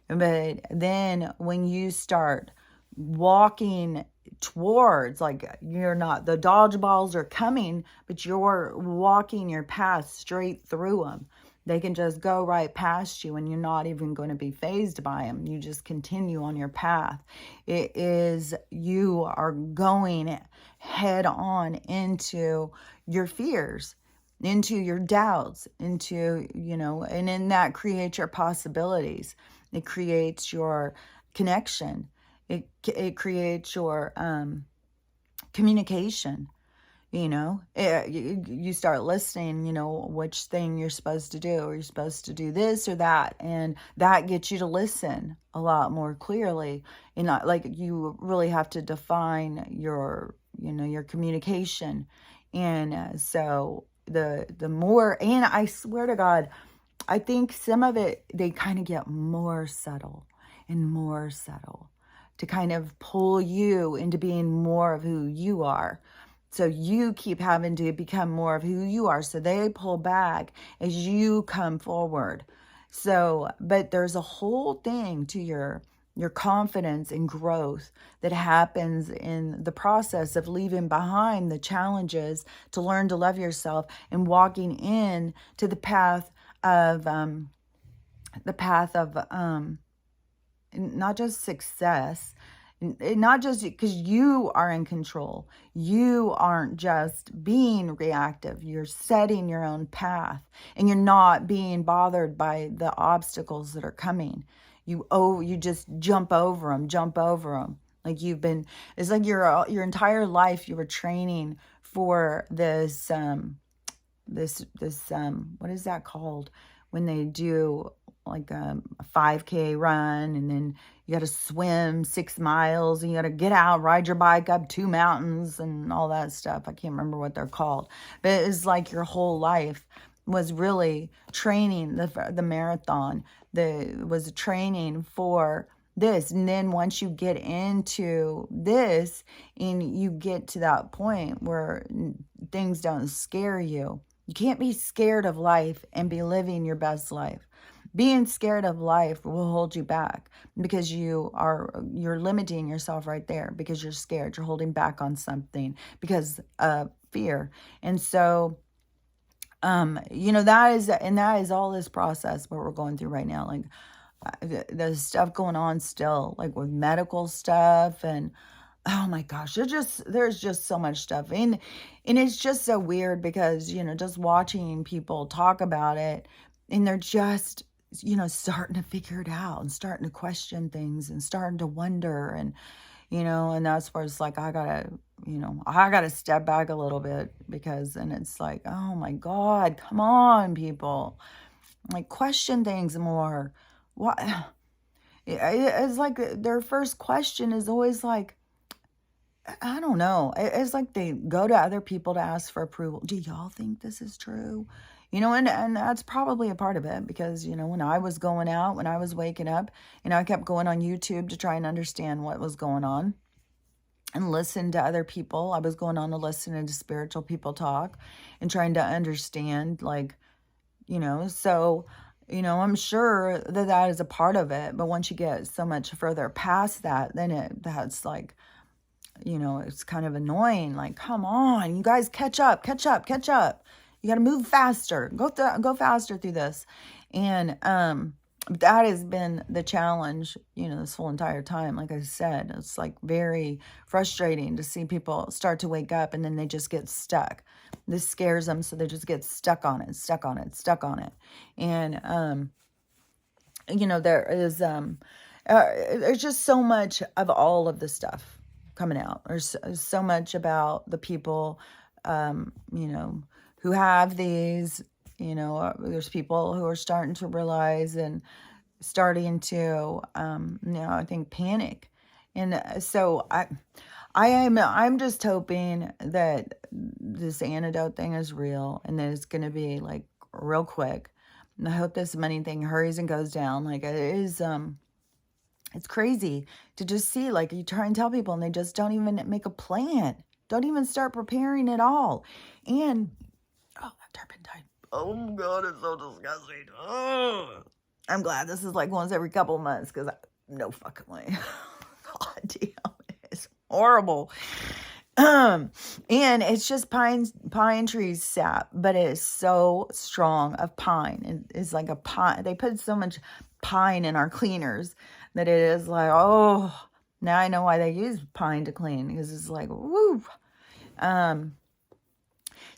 S1: But then when you start walking towards, like, you're not, the dodgeballs are coming, but you're walking your path straight through them. They can just go right past you and you're not even going to be fazed by them. You just continue on your path. It is, you are going head on into your fears, into your doubts, into, and then that creates your possibilities. It creates your connection. It creates your communication. You start listening, which thing you're supposed to do. Or you're supposed to do this or that, and that gets you to listen a lot more clearly. And not like you really have to define your communication. And so the more, and I swear to God, I think some of it, they kind of get more subtle and more subtle to kind of pull you into being more of who you are. So you keep having to become more of who you are. So they pull back as you come forward. So, but there's a whole thing to your confidence and growth that happens in the process of leaving behind the challenges to learn to love yourself and walking in to the path of not just success, not just because you are in control. You aren't just being reactive. You're setting your own path, and you're not being bothered by the obstacles that are coming. You just jump over them. Like it's like your entire life you were training for this what is that called when they do like a 5K run, and then you got to swim 6 miles, and you got to get out, ride your bike up 2 mountains and all that stuff. I can't remember what they're called, but it's like your whole life was really training the marathon, was training for this. And then once you get into this and you get to that point where things don't scare you, you can't be scared of life and be living your best life. Being scared of life will hold you back because you're limiting yourself right there because you're scared. You're holding back on something because of fear. And so, that is all this process what we're going through right now. Like there's stuff going on still, like with medical stuff, and oh my gosh, there's just so much stuff. And it's just so weird because, just watching people talk about it, and they're just, starting to figure it out and starting to question things and starting to wonder. And, and that's where it's like, I gotta step back a little bit, because then it's like, oh my God, come on, people. Like, question things more. What? It's like their first question is always like, I don't know. It's like they go to other people to ask for approval. Do y'all think this is true? And that's probably a part of it because, when I was going out, when I was waking up, I kept going on YouTube to try and understand what was going on and listen to other people. I was going on to listen to spiritual people talk and trying to understand, like, so, I'm sure that that is a part of it. But once you get so much further past that, then that's like, it's kind of annoying. Like, come on, you guys, catch up, catch up, catch up. You got to move faster. Go faster through this. And that has been the challenge, this whole entire time. Like I said, it's like very frustrating to see people start to wake up and then they just get stuck. This scares them, so they just get stuck on it, stuck on it, stuck on it. And there is there's just so much of all of the stuff coming out. There's so much about the people, who have these, there's people who are starting to realize and starting to, I think panic. And so I'm just hoping that this antidote thing is real and that it's going to be like real quick. And I hope this money thing hurries and goes down. Like it is, it's crazy to just see, like, you try and tell people and they just don't even make a plan. Don't even start preparing at all. And, that turpentine. Oh, God, it's so disgusting. Oh. I'm glad this is like once every couple of months because no fucking way. God damn, it's horrible. And it's just pine tree sap, but it is so strong of pine. It's like a pine. They put so much pine in our cleaners that it is like, oh, now I know why they use pine to clean, because it's like, woo.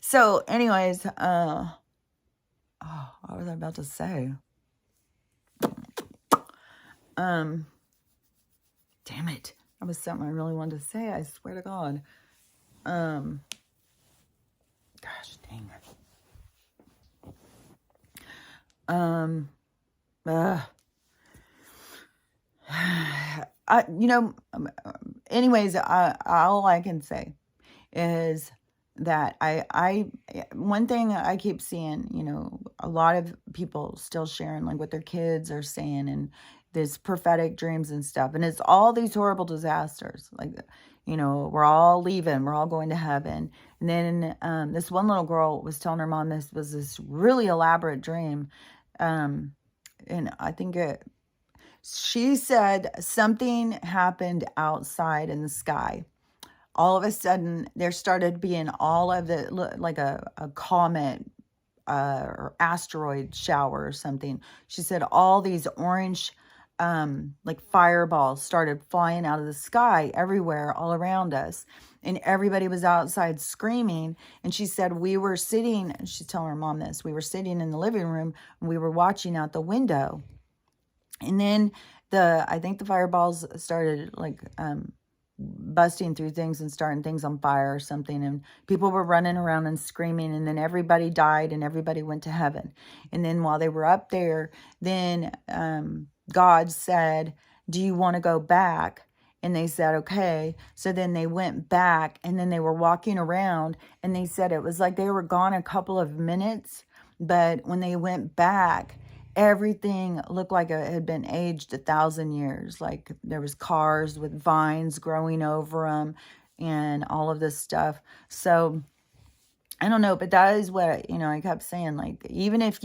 S1: So anyways, what was I about to say? Damn it. That was something I really wanted to say. I swear to God. Gosh, dang it. Anyways, all I can say is that one thing I keep seeing, a lot of people still sharing like what their kids are saying and this prophetic dreams and stuff. And it's all these horrible disasters. Like, we're all leaving, we're all going to heaven. And then this one little girl was telling her mom this was this really elaborate dream. And I think she said something happened outside in the sky. All of a sudden, there started being all of the, like a comet or asteroid shower or something. She said all these orange, like fireballs started flying out of the sky everywhere, all around us. And everybody was outside screaming. And she said, she's telling her mom this, we were sitting in the living room and we were watching out the window. And then I think the fireballs started like, busting through things and starting things on fire or something, and people were running around and screaming, and then everybody died and everybody went to heaven. And then while they were up there, then God said, do you want to go back? And they said, okay. So then they went back, and then they were walking around, and they said it was like they were gone a couple of minutes, but when they went back, everything looked like it had been aged 1,000 years. Like there was cars with vines growing over them and all of this stuff. So I don't know, but that is what, I kept saying, like, even if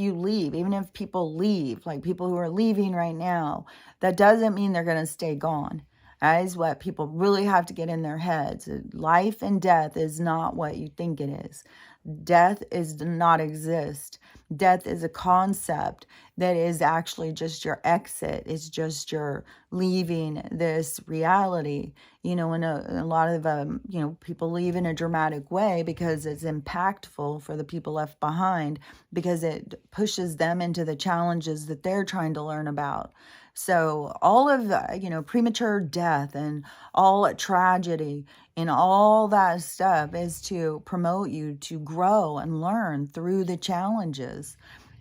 S1: people leave, like people who are leaving right now, that doesn't mean they're going to stay gone. That is what people really have to get in their heads. Life and death is not what you think it is. Death does not exist. Death is a concept that is actually just your exit. It's just your leaving this reality. And a lot of, people leave in a dramatic way because it's impactful for the people left behind, because it pushes them into the challenges that they're trying to learn about. So all of the, premature death and all tragedy and all that stuff is to promote you to grow and learn through the challenges.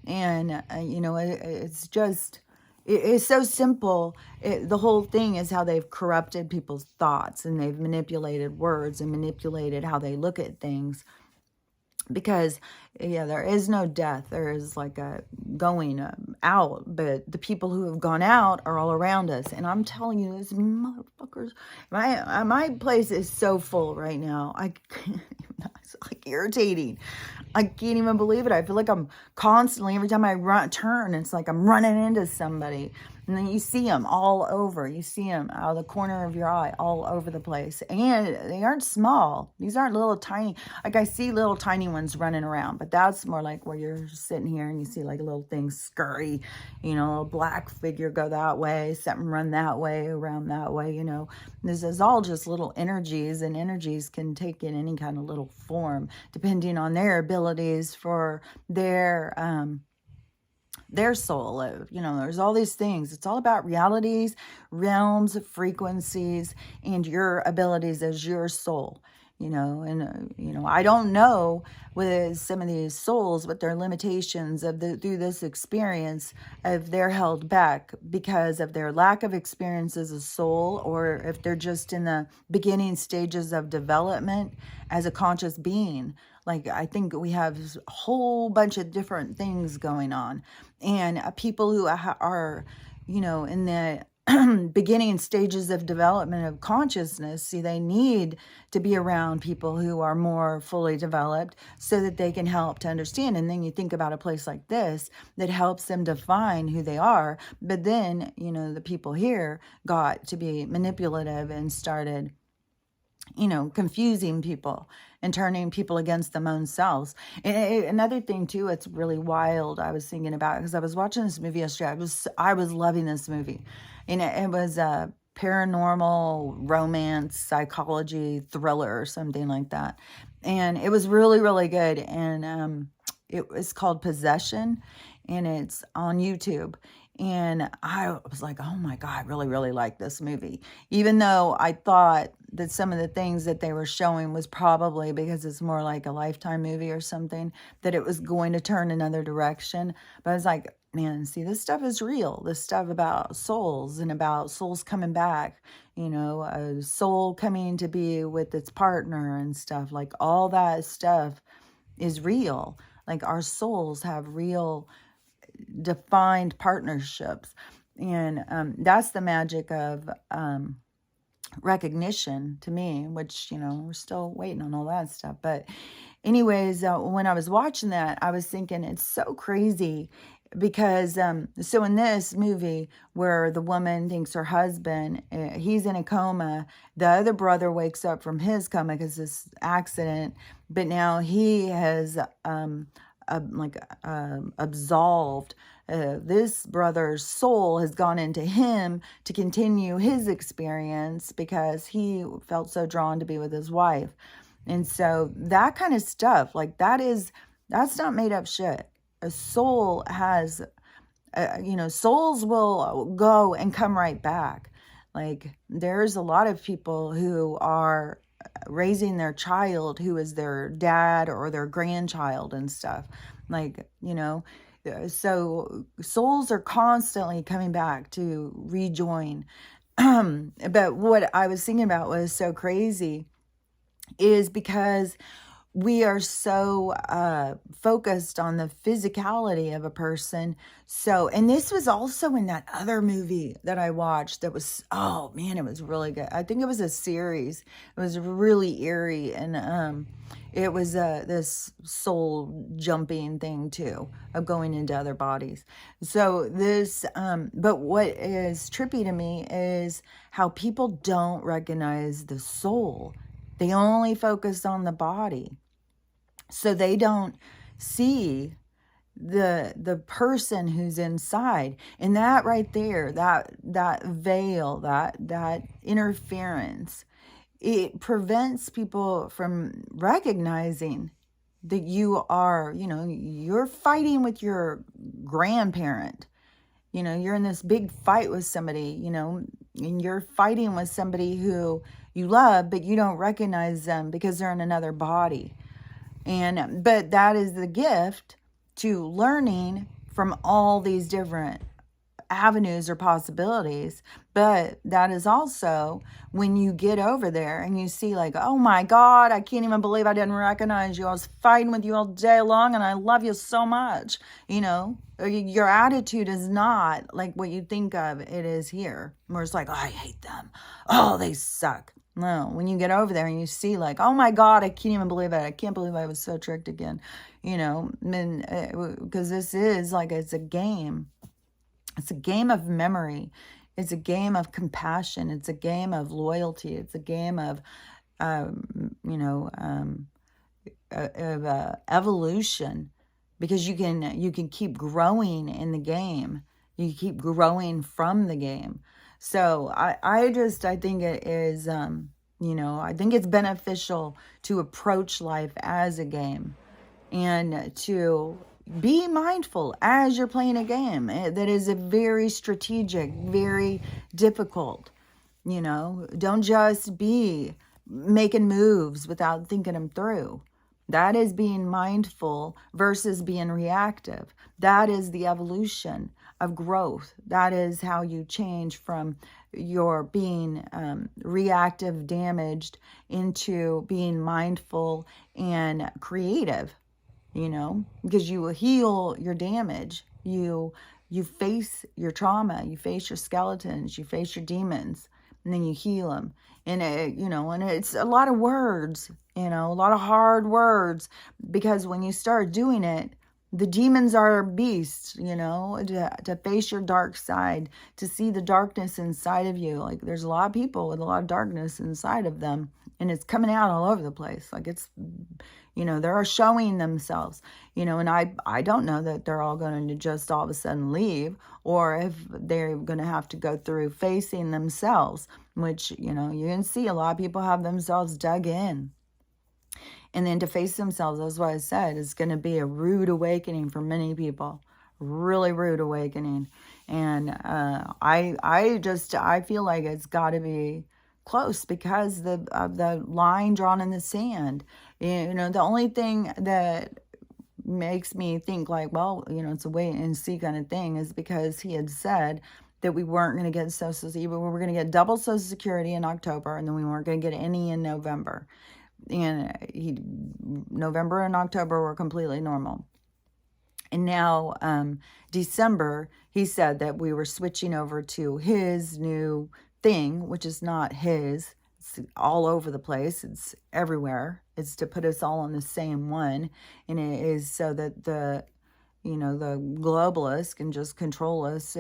S1: And, it's just, It's so simple. The whole thing is how they've corrupted people's thoughts, and they've manipulated words and manipulated how they look at things. Because, yeah, there is no death. There is like a going out, but the people who have gone out are all around us. And I'm telling you, these motherfuckers, my place is so full right now. It's like irritating. I can't even believe it. I feel like I'm constantly, every time I turn, it's like I'm running into somebody. And then you see them all over. You see them out of the corner of your eye all over the place. And they aren't small. These aren't little tiny. Like, I see little tiny ones running around. But that's more like where you're sitting here and you see like a little thing scurry. You know, a black figure go that way. Something run that way, around that way, you know. This is all just little energies. And energies can take in any kind of little form, depending on their abilities for their soul. You know, there's all these things. It's all about realities, realms, frequencies, and your abilities as your soul. You know, and you know, I don't know with some of these souls what their limitations of through this experience, if they're held back because of their lack of experience as a soul, or if they're just in the beginning stages of development as a conscious being. Like, I think we have a whole bunch of different things going on. And people who are, you know, in the beginning stages of development of consciousness, see, they need to be around people who are more fully developed so that they can help to understand. And then you think about a place like this that helps them define who they are. But then, you know, the people here got to be manipulative and started, you know, confusing people and turning people against them own selves. And another thing too, it's really wild. I was thinking about, because I was watching this movie yesterday. I was loving this movie, and it was a paranormal romance psychology thriller or something like that, and it was really, really good. And it was called Possession, and it's on YouTube. And I was like, oh my God, I really, really like this movie. Even though I thought that some of the things that they were showing was probably because it's more like a Lifetime movie or something, that it was going to turn another direction. But I was like, man, see, this stuff is real. This stuff about souls and about souls coming back, you know, a soul coming to be with its partner and stuff. Like, all that stuff is real. Like, our souls have real defined partnerships. And that's the magic of recognition to me, which, you know, we're still waiting on all that stuff. But anyways, when I was watching that, I was thinking, it's so crazy because so in this movie where the woman thinks her husband, he's in a coma, the other brother wakes up from his coma because this accident, but now he has absolved. This brother's soul has gone into him to continue his experience because he felt so drawn to be with his wife. And so that kind of stuff, like, that's not made up shit. A soul has, you know, souls will go and come right back. Like, there's a lot of people who are raising their child who is their dad or their grandchild and stuff. Like, you know, so souls are constantly coming back to rejoin. But what I was thinking about was so crazy is because we are so focused on the physicality of a person. So, and this was also in that other movie that I watched that was, oh man, it was really good. I think it was a series. It was really eerie. And it was this soul jumping thing too, of going into other bodies. So this, but what is trippy to me is how people don't recognize the soul. They only focus on the body. So they don't see the person who's inside. And that right there, that veil, that interference, it prevents people from recognizing that you are, you know, you're fighting with your grandparent. You know, you're in this big fight with somebody, you know, and you're fighting with somebody who you love, but you don't recognize them because they're in another body. But that is the gift to learning from all these different avenues or possibilities. But that is also when you get over there and you see like, oh my God, I can't even believe I didn't recognize you. I was fighting with you all day long and I love you so much. Your attitude is not like what you think of it is here, where it's like, oh, I hate them. Oh, they suck. No, when you get over there and you see like, oh my God, I can't even believe it. I can't believe I was so tricked again. Because this is like, it's a game. It's a game of memory. It's a game of compassion. It's a game of loyalty. It's a game of, evolution, because you can keep growing in the game. You keep growing from the game. So I think it is, I think it's beneficial to approach life as a game and to be mindful as you're playing a game that is a very strategic, very difficult. Don't just be making moves without thinking them through. That is being mindful versus being reactive. That is the evolution of growth. That is how you change from your being reactive, damaged, into being mindful and creative. Because you will heal your damage. You face your trauma, you face your skeletons, you face your demons, and then you heal them. And and it's a lot of words, a lot of hard words, because when you start doing it, the demons are beasts, to face your dark side, to see the darkness inside of you. Like, there's a lot of people with a lot of darkness inside of them, and it's coming out all over the place. Like, it's, they're showing themselves, and I don't know that they're all going to just all of a sudden leave, or if they're going to have to go through facing themselves, which, you can see a lot of people have themselves dug in. And then to face themselves, that's what I said, is going to be a rude awakening for many people. Really rude awakening. And I feel like it's got to be close because of the line drawn in the sand. The only thing that makes me think like, well, it's a wait and see kind of thing, is because he had said that we weren't going to get Social Security. We were going to get double Social Security in October, and then we weren't going to get any in November. And November and October were completely normal. And now December, he said that we were switching over to his new thing, which is not his. It's all over the place. It's everywhere. It's to put us all on the same one. And it is so that the globalists can just control us.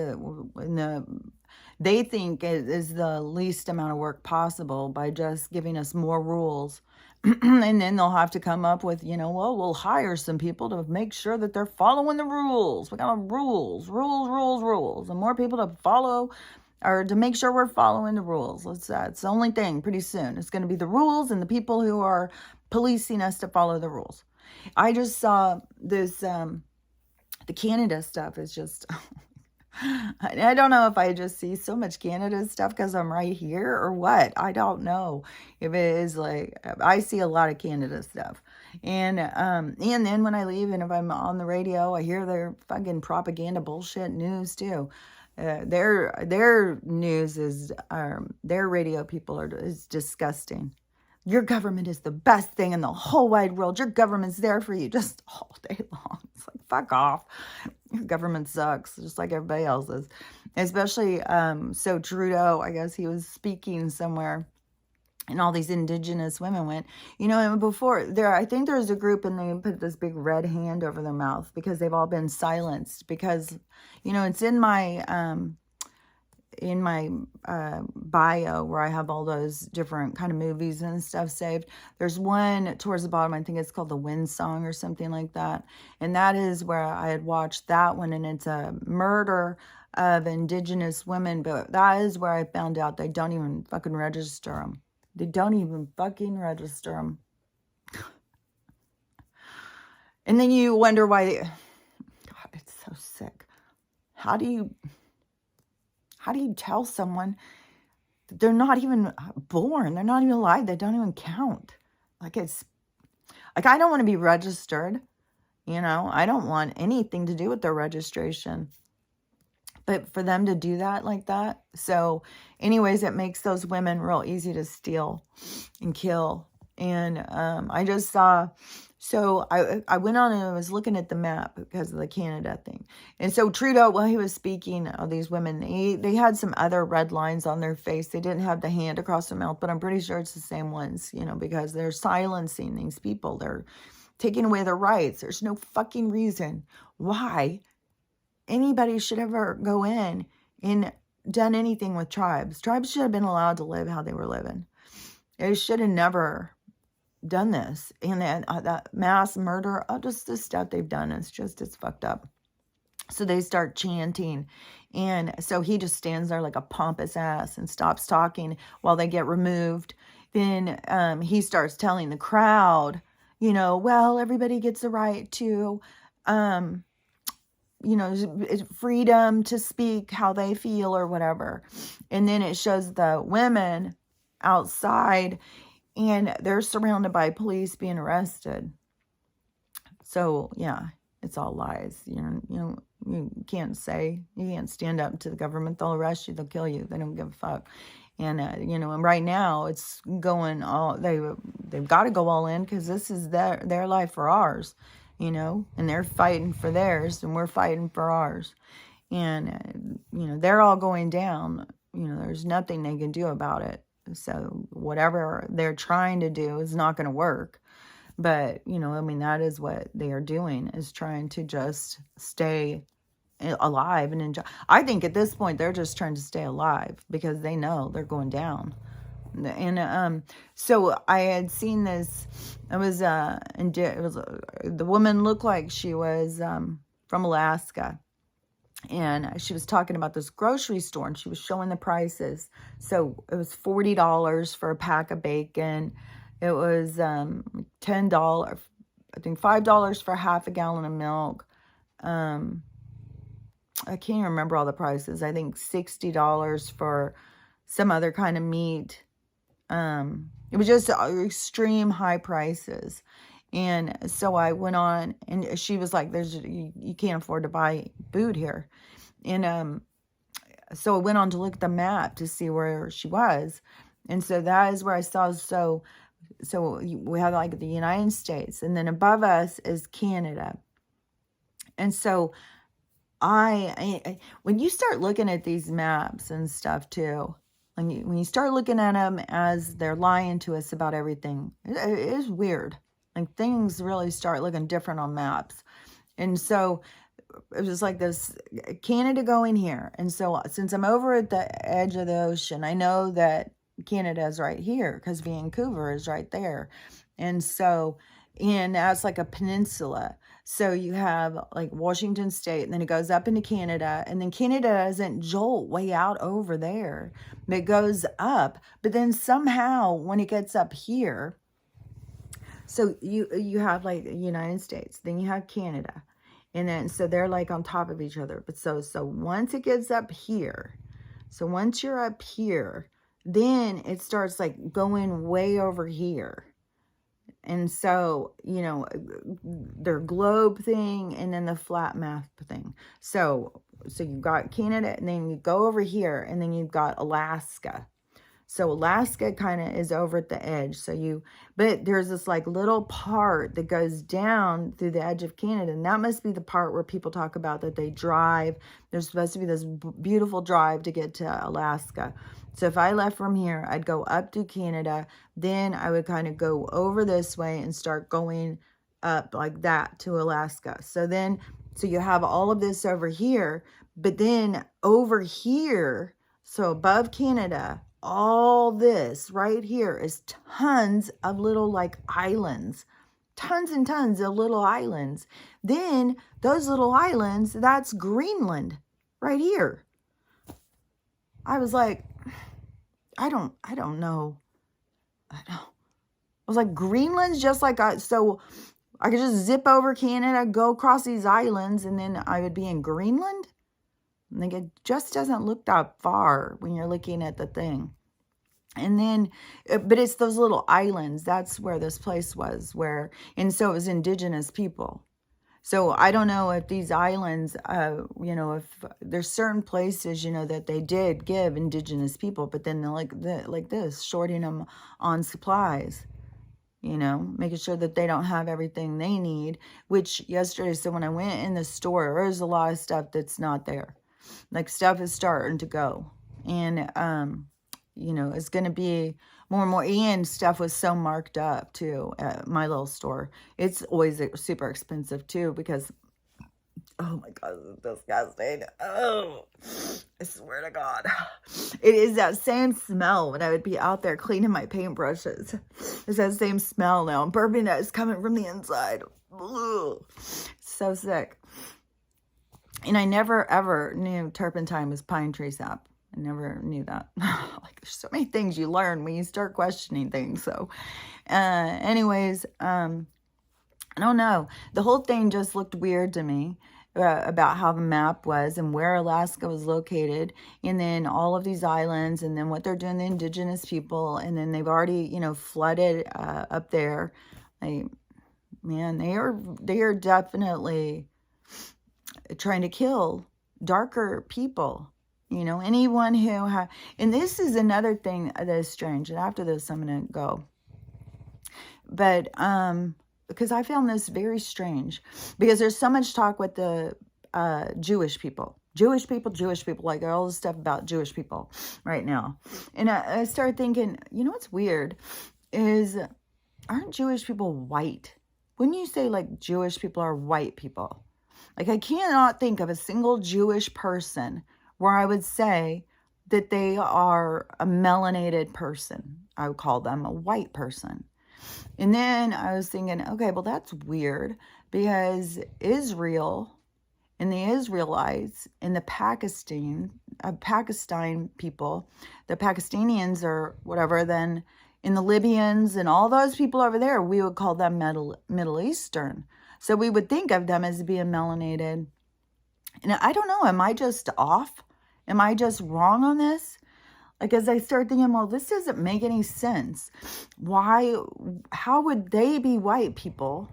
S1: They think it is the least amount of work possible by just giving us more rules. And then they'll have to come up with, we'll hire some people to make sure that they're following the rules. We got rules. The more people to follow, or to make sure we're following the rules. It's the only thing pretty soon. It's going to be the rules and the people who are policing us to follow the rules. I just saw this, the Canada stuff is just... I don't know if I just see so much Canada stuff because I'm right here or what. I don't know if it is like, I see a lot of Canada stuff. And then when I leave and if I'm on the radio, I hear their fucking propaganda bullshit news too. Their news is, their radio people is disgusting. Your government is the best thing in the whole wide world. Your government's there for you just all day long. It's like, fuck off. Your government sucks, just like everybody else's. Especially, so Trudeau, I guess he was speaking somewhere, and all these indigenous women went, and before there, I think there was a group and they put this big red hand over their mouth because they've all been silenced because, it's in my bio where I have all those different kind of movies and stuff saved. There's one towards the bottom, I think it's called The Wind Song or something like that. And that is where I had watched that one, and it's a murder of indigenous women, but that is where I found out they don't even fucking register them. They don't even fucking register them. And then you wonder why God, it's so sick. How do you tell someone that they're not even born? They're not even alive. They don't even count. I don't want to be registered. I don't want anything to do with their registration. But for them to do that like that. So anyways, it makes those women real easy to steal and kill. And I just saw, so I went on and I was looking at the map because of the Canada thing. And so Trudeau, while he was speaking, of these women, they had some other red lines on their face. They didn't have the hand across their mouth, but I'm pretty sure it's the same ones, because they're silencing these people. They're taking away their rights. There's no fucking reason why anybody should ever go in and done anything with tribes. Tribes should have been allowed to live how they were living. They should have never done this. And then that mass murder, just the stuff they've done, it's fucked up. So they start chanting. And so he just stands there like a pompous ass and stops talking while they get removed. Then he starts telling the crowd, well, everybody gets the right to, freedom to speak how they feel or whatever. And then it shows the women outside and they're surrounded by police being arrested. So yeah, it's all lies. You can't stand up to the government. They'll arrest you. They'll kill you. They don't give a fuck. And and right now it's going all, they've got to go all in because this is their life for ours, and they're fighting for theirs and we're fighting for ours. And they're all going down. There's nothing they can do about it. So whatever they're trying to do is not going to work. But, that is what they are doing, is trying to just stay alive and enjoy. I think at this point, they're just trying to stay alive because they know they're going down. And so I had seen this. It was the woman looked like she was from Alaska. And she was talking about this grocery store and she was showing the prices. So it was $40 for a pack of bacon. It was $10, I think $5 for half a gallon of milk. I can't remember all the prices. I think $60 for some other kind of meat. It was just extreme high prices. And so I went on and she was like, you can't afford to buy food here. And so I went on to look at the map to see where she was. And so that is where I saw, so we have like the United States, and then above us is Canada. And so I when you start looking at these maps and stuff too, when you start looking at them as they're lying to us about everything, it is weird. Like things really start looking different on maps. And so it was like this Canada going here. And so since I'm over at the edge of the ocean, I know that Canada is right here because Vancouver is right there. And so, and that's like a peninsula. So you have like Washington State, and then it goes up into Canada, and then Canada doesn't jolt way out over there. It goes up, but then somehow when it gets up here, so you have like the United States, then you have Canada, and then so they're like on top of each other. But so once it gets up here, so once you're up here, then it starts like going way over here. And so, their globe thing and then the flat map thing. So you've got Canada, and then you go over here, and then you've got Alaska. So Alaska kind of is over at the edge. But there's this like little part that goes down through the edge of Canada. And that must be the part where people talk about that they drive. There's supposed to be this beautiful drive to get to Alaska. So if I left from here, I'd go up to Canada. Then I would kind of go over this way and start going up like that to Alaska. So you have all of this over here. But then over here, so above Canada, all this right here is tons of little like islands, tons and tons of little islands. Then those little islands, that's Greenland right here. I was like, I don't know. I was like, Greenland's just like, so I could just zip over Canada, go across these islands, and then I would be in Greenland. Like, it just doesn't look that far when you're looking at the thing. And then, but it's those little islands. That's where this place was, and so it was indigenous people. So I don't know if these islands, if there's certain places, that they did give indigenous people, but then they're like this, shorting them on supplies, making sure that they don't have everything they need, which yesterday, so when I went in the store, there's a lot of stuff that's not there. Like stuff is starting to go. And, it's going to be more and more. And stuff was so marked up too at my little store. It's always super expensive too because, oh my God, it's disgusting. Oh, I swear to God. It is that same smell when I would be out there cleaning my paintbrushes. It's that same smell now. I'm burping that is coming from the inside. Ugh. So sick. And I never, ever knew turpentine was pine tree sap. I never knew that. Like, there's so many things you learn when you start questioning things. So, anyways, I don't know. The whole thing just looked weird to me about how the map was and where Alaska was located. And then all of these islands and then what they're doing, the indigenous people. And then they've already, flooded up there. Man, they are definitely trying to kill darker people, anyone who and this is another thing that is strange, and after this I'm gonna go, but because I found this very strange, because there's so much talk with the Jewish people, like all this stuff about Jewish people right now, and I started thinking, what's weird is, aren't Jewish people white? Wouldn't you say like Jewish people are white people? Like, I cannot think of a single Jewish person where I would say that they are a melanated person. I would call them a white person. And then I was thinking, okay, well, that's weird, because Israel and the Israelites and the Pakistan people, the Pakistanians or whatever, then in the Libyans and all those people over there, we would call them Middle Eastern. So we would think of them as being melanated. And I don't know, am I just off? Am I just wrong on this? Like, as I start thinking, well, this doesn't make any sense. How would they be white people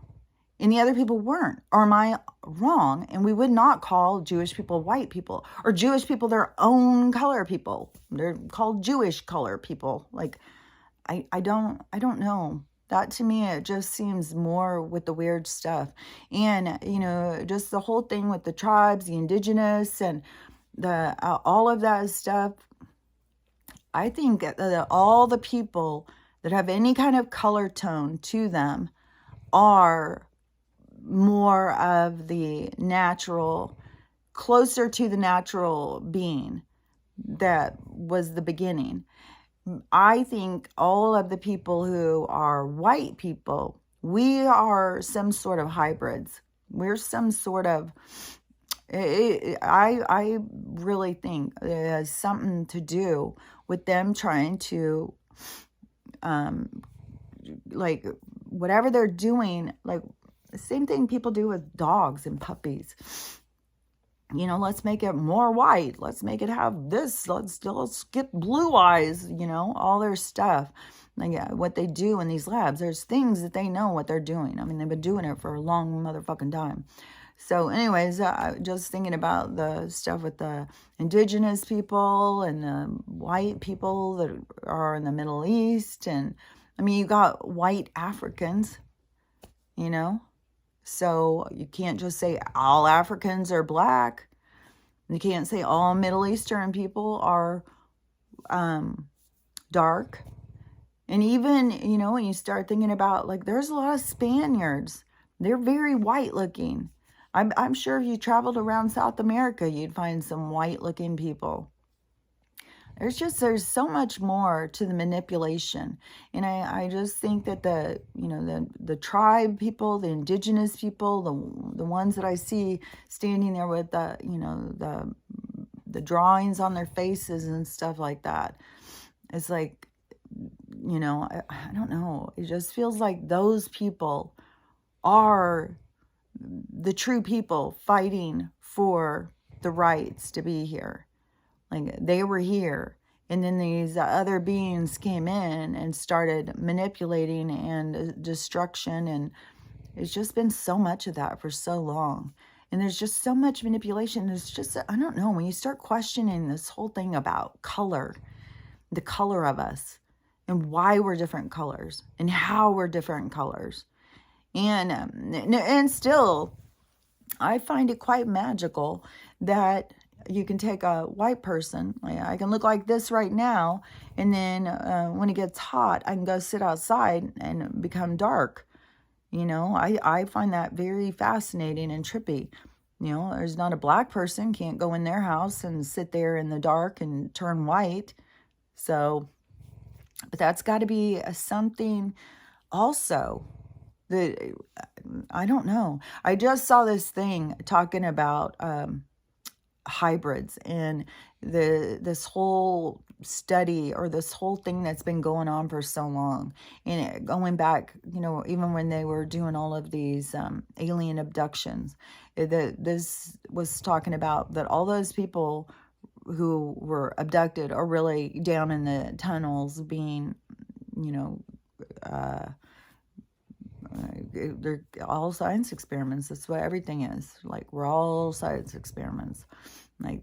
S1: and the other people weren't? Or am I wrong? And we would not call Jewish people white people, or Jewish people their own color people. They're called Jewish color people. Like, I don't know. That to me, it just seems more with the weird stuff. And, just the whole thing with the tribes, the indigenous, and the all of that stuff. I think that all the people that have any kind of color tone to them are more of the natural, closer to the natural being that was the beginning. I think all of the people who are white people, we are some sort of hybrids. We're some sort of, I really think it has something to do with them trying to, like, whatever they're doing, like the same thing people do with dogs and puppies. Let's make it more white. Let's make it have this. Let's get blue eyes, all their stuff. Like, what they do in these labs, there's things that they know what they're doing. I mean, they've been doing it for a long motherfucking time. So anyways, just thinking about the stuff with the indigenous people and the white people that are in the Middle East. And I mean, you got white Africans, so you can't just say all Africans are black. You can't say all Middle Eastern people are dark. And even, when you start thinking about, like, there's a lot of Spaniards. They're very white looking. I'm sure if you traveled around South America, you'd find some white looking people. There's so much more to the manipulation. And I just think that the tribe people, the indigenous people, the ones that I see standing there with the drawings on their faces and stuff like that, it's like, I don't know. It just feels like those people are the true people fighting for the rights to be here. Like, they were here, and then these other beings came in and started manipulating and destruction, and It's just been so much of that for so long. And there's just so much manipulation. There's just, I don't know, when you start questioning this whole thing about color, the color of us, and why we're different colors, and how we're different colors. And still, I find it quite magical that you can take a white person, I can look like this right now, and then when it gets hot, I can go sit outside and become dark. I find that very fascinating and trippy. There's not a black person can't go in their house and sit there in the dark and turn white. So, but that's got to be something also that, I don't know. I just saw this thing talking about hybrids and this whole study, or this whole thing that's been going on for so long, and going back, even when they were doing all of these alien abductions, this was talking about that all those people who were abducted are really down in the tunnels being, uh, they're all science experiments. That's what everything is. Like, we're all science experiments. Like,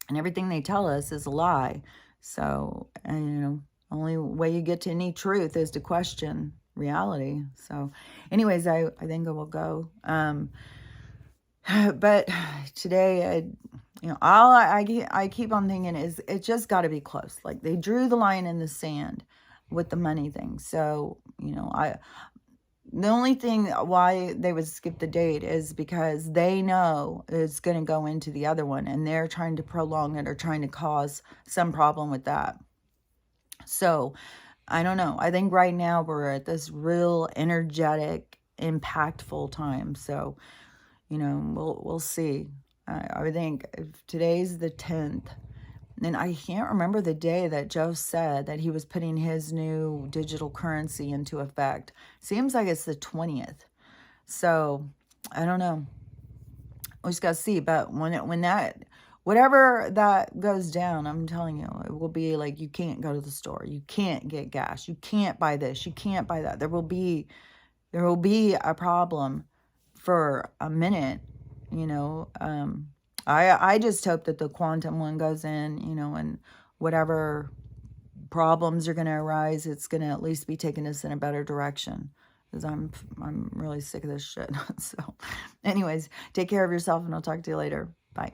S1: and everything they tell us is a lie. So, and, only way you get to any truth is to question reality. So, anyways, I think I will go. But today, all I keep on thinking is it's just got to be close. Like, they drew the line in the sand with the money thing. So, the only thing why they would skip the date is because they know it's going to go into the other one, and they're trying to prolong it or trying to cause some problem with that. So, I don't know. I think right now we're at this real energetic, impactful time. So, we'll see. I think if today's the 10th, and I can't remember the day that Joe said that he was putting his new digital currency into effect. Seems like it's the 20th. So, I don't know. We just got to see. But when that, whatever that goes down, I'm telling you, it will be like, you can't go to the store. You can't get gas. You can't buy this. You can't buy that. There will be a problem for a minute, I just hope that the quantum one goes in, and whatever problems are going to arise, it's going to at least be taking us in a better direction, because I'm really sick of this shit. So anyways, take care of yourself, and I'll talk to you later. Bye.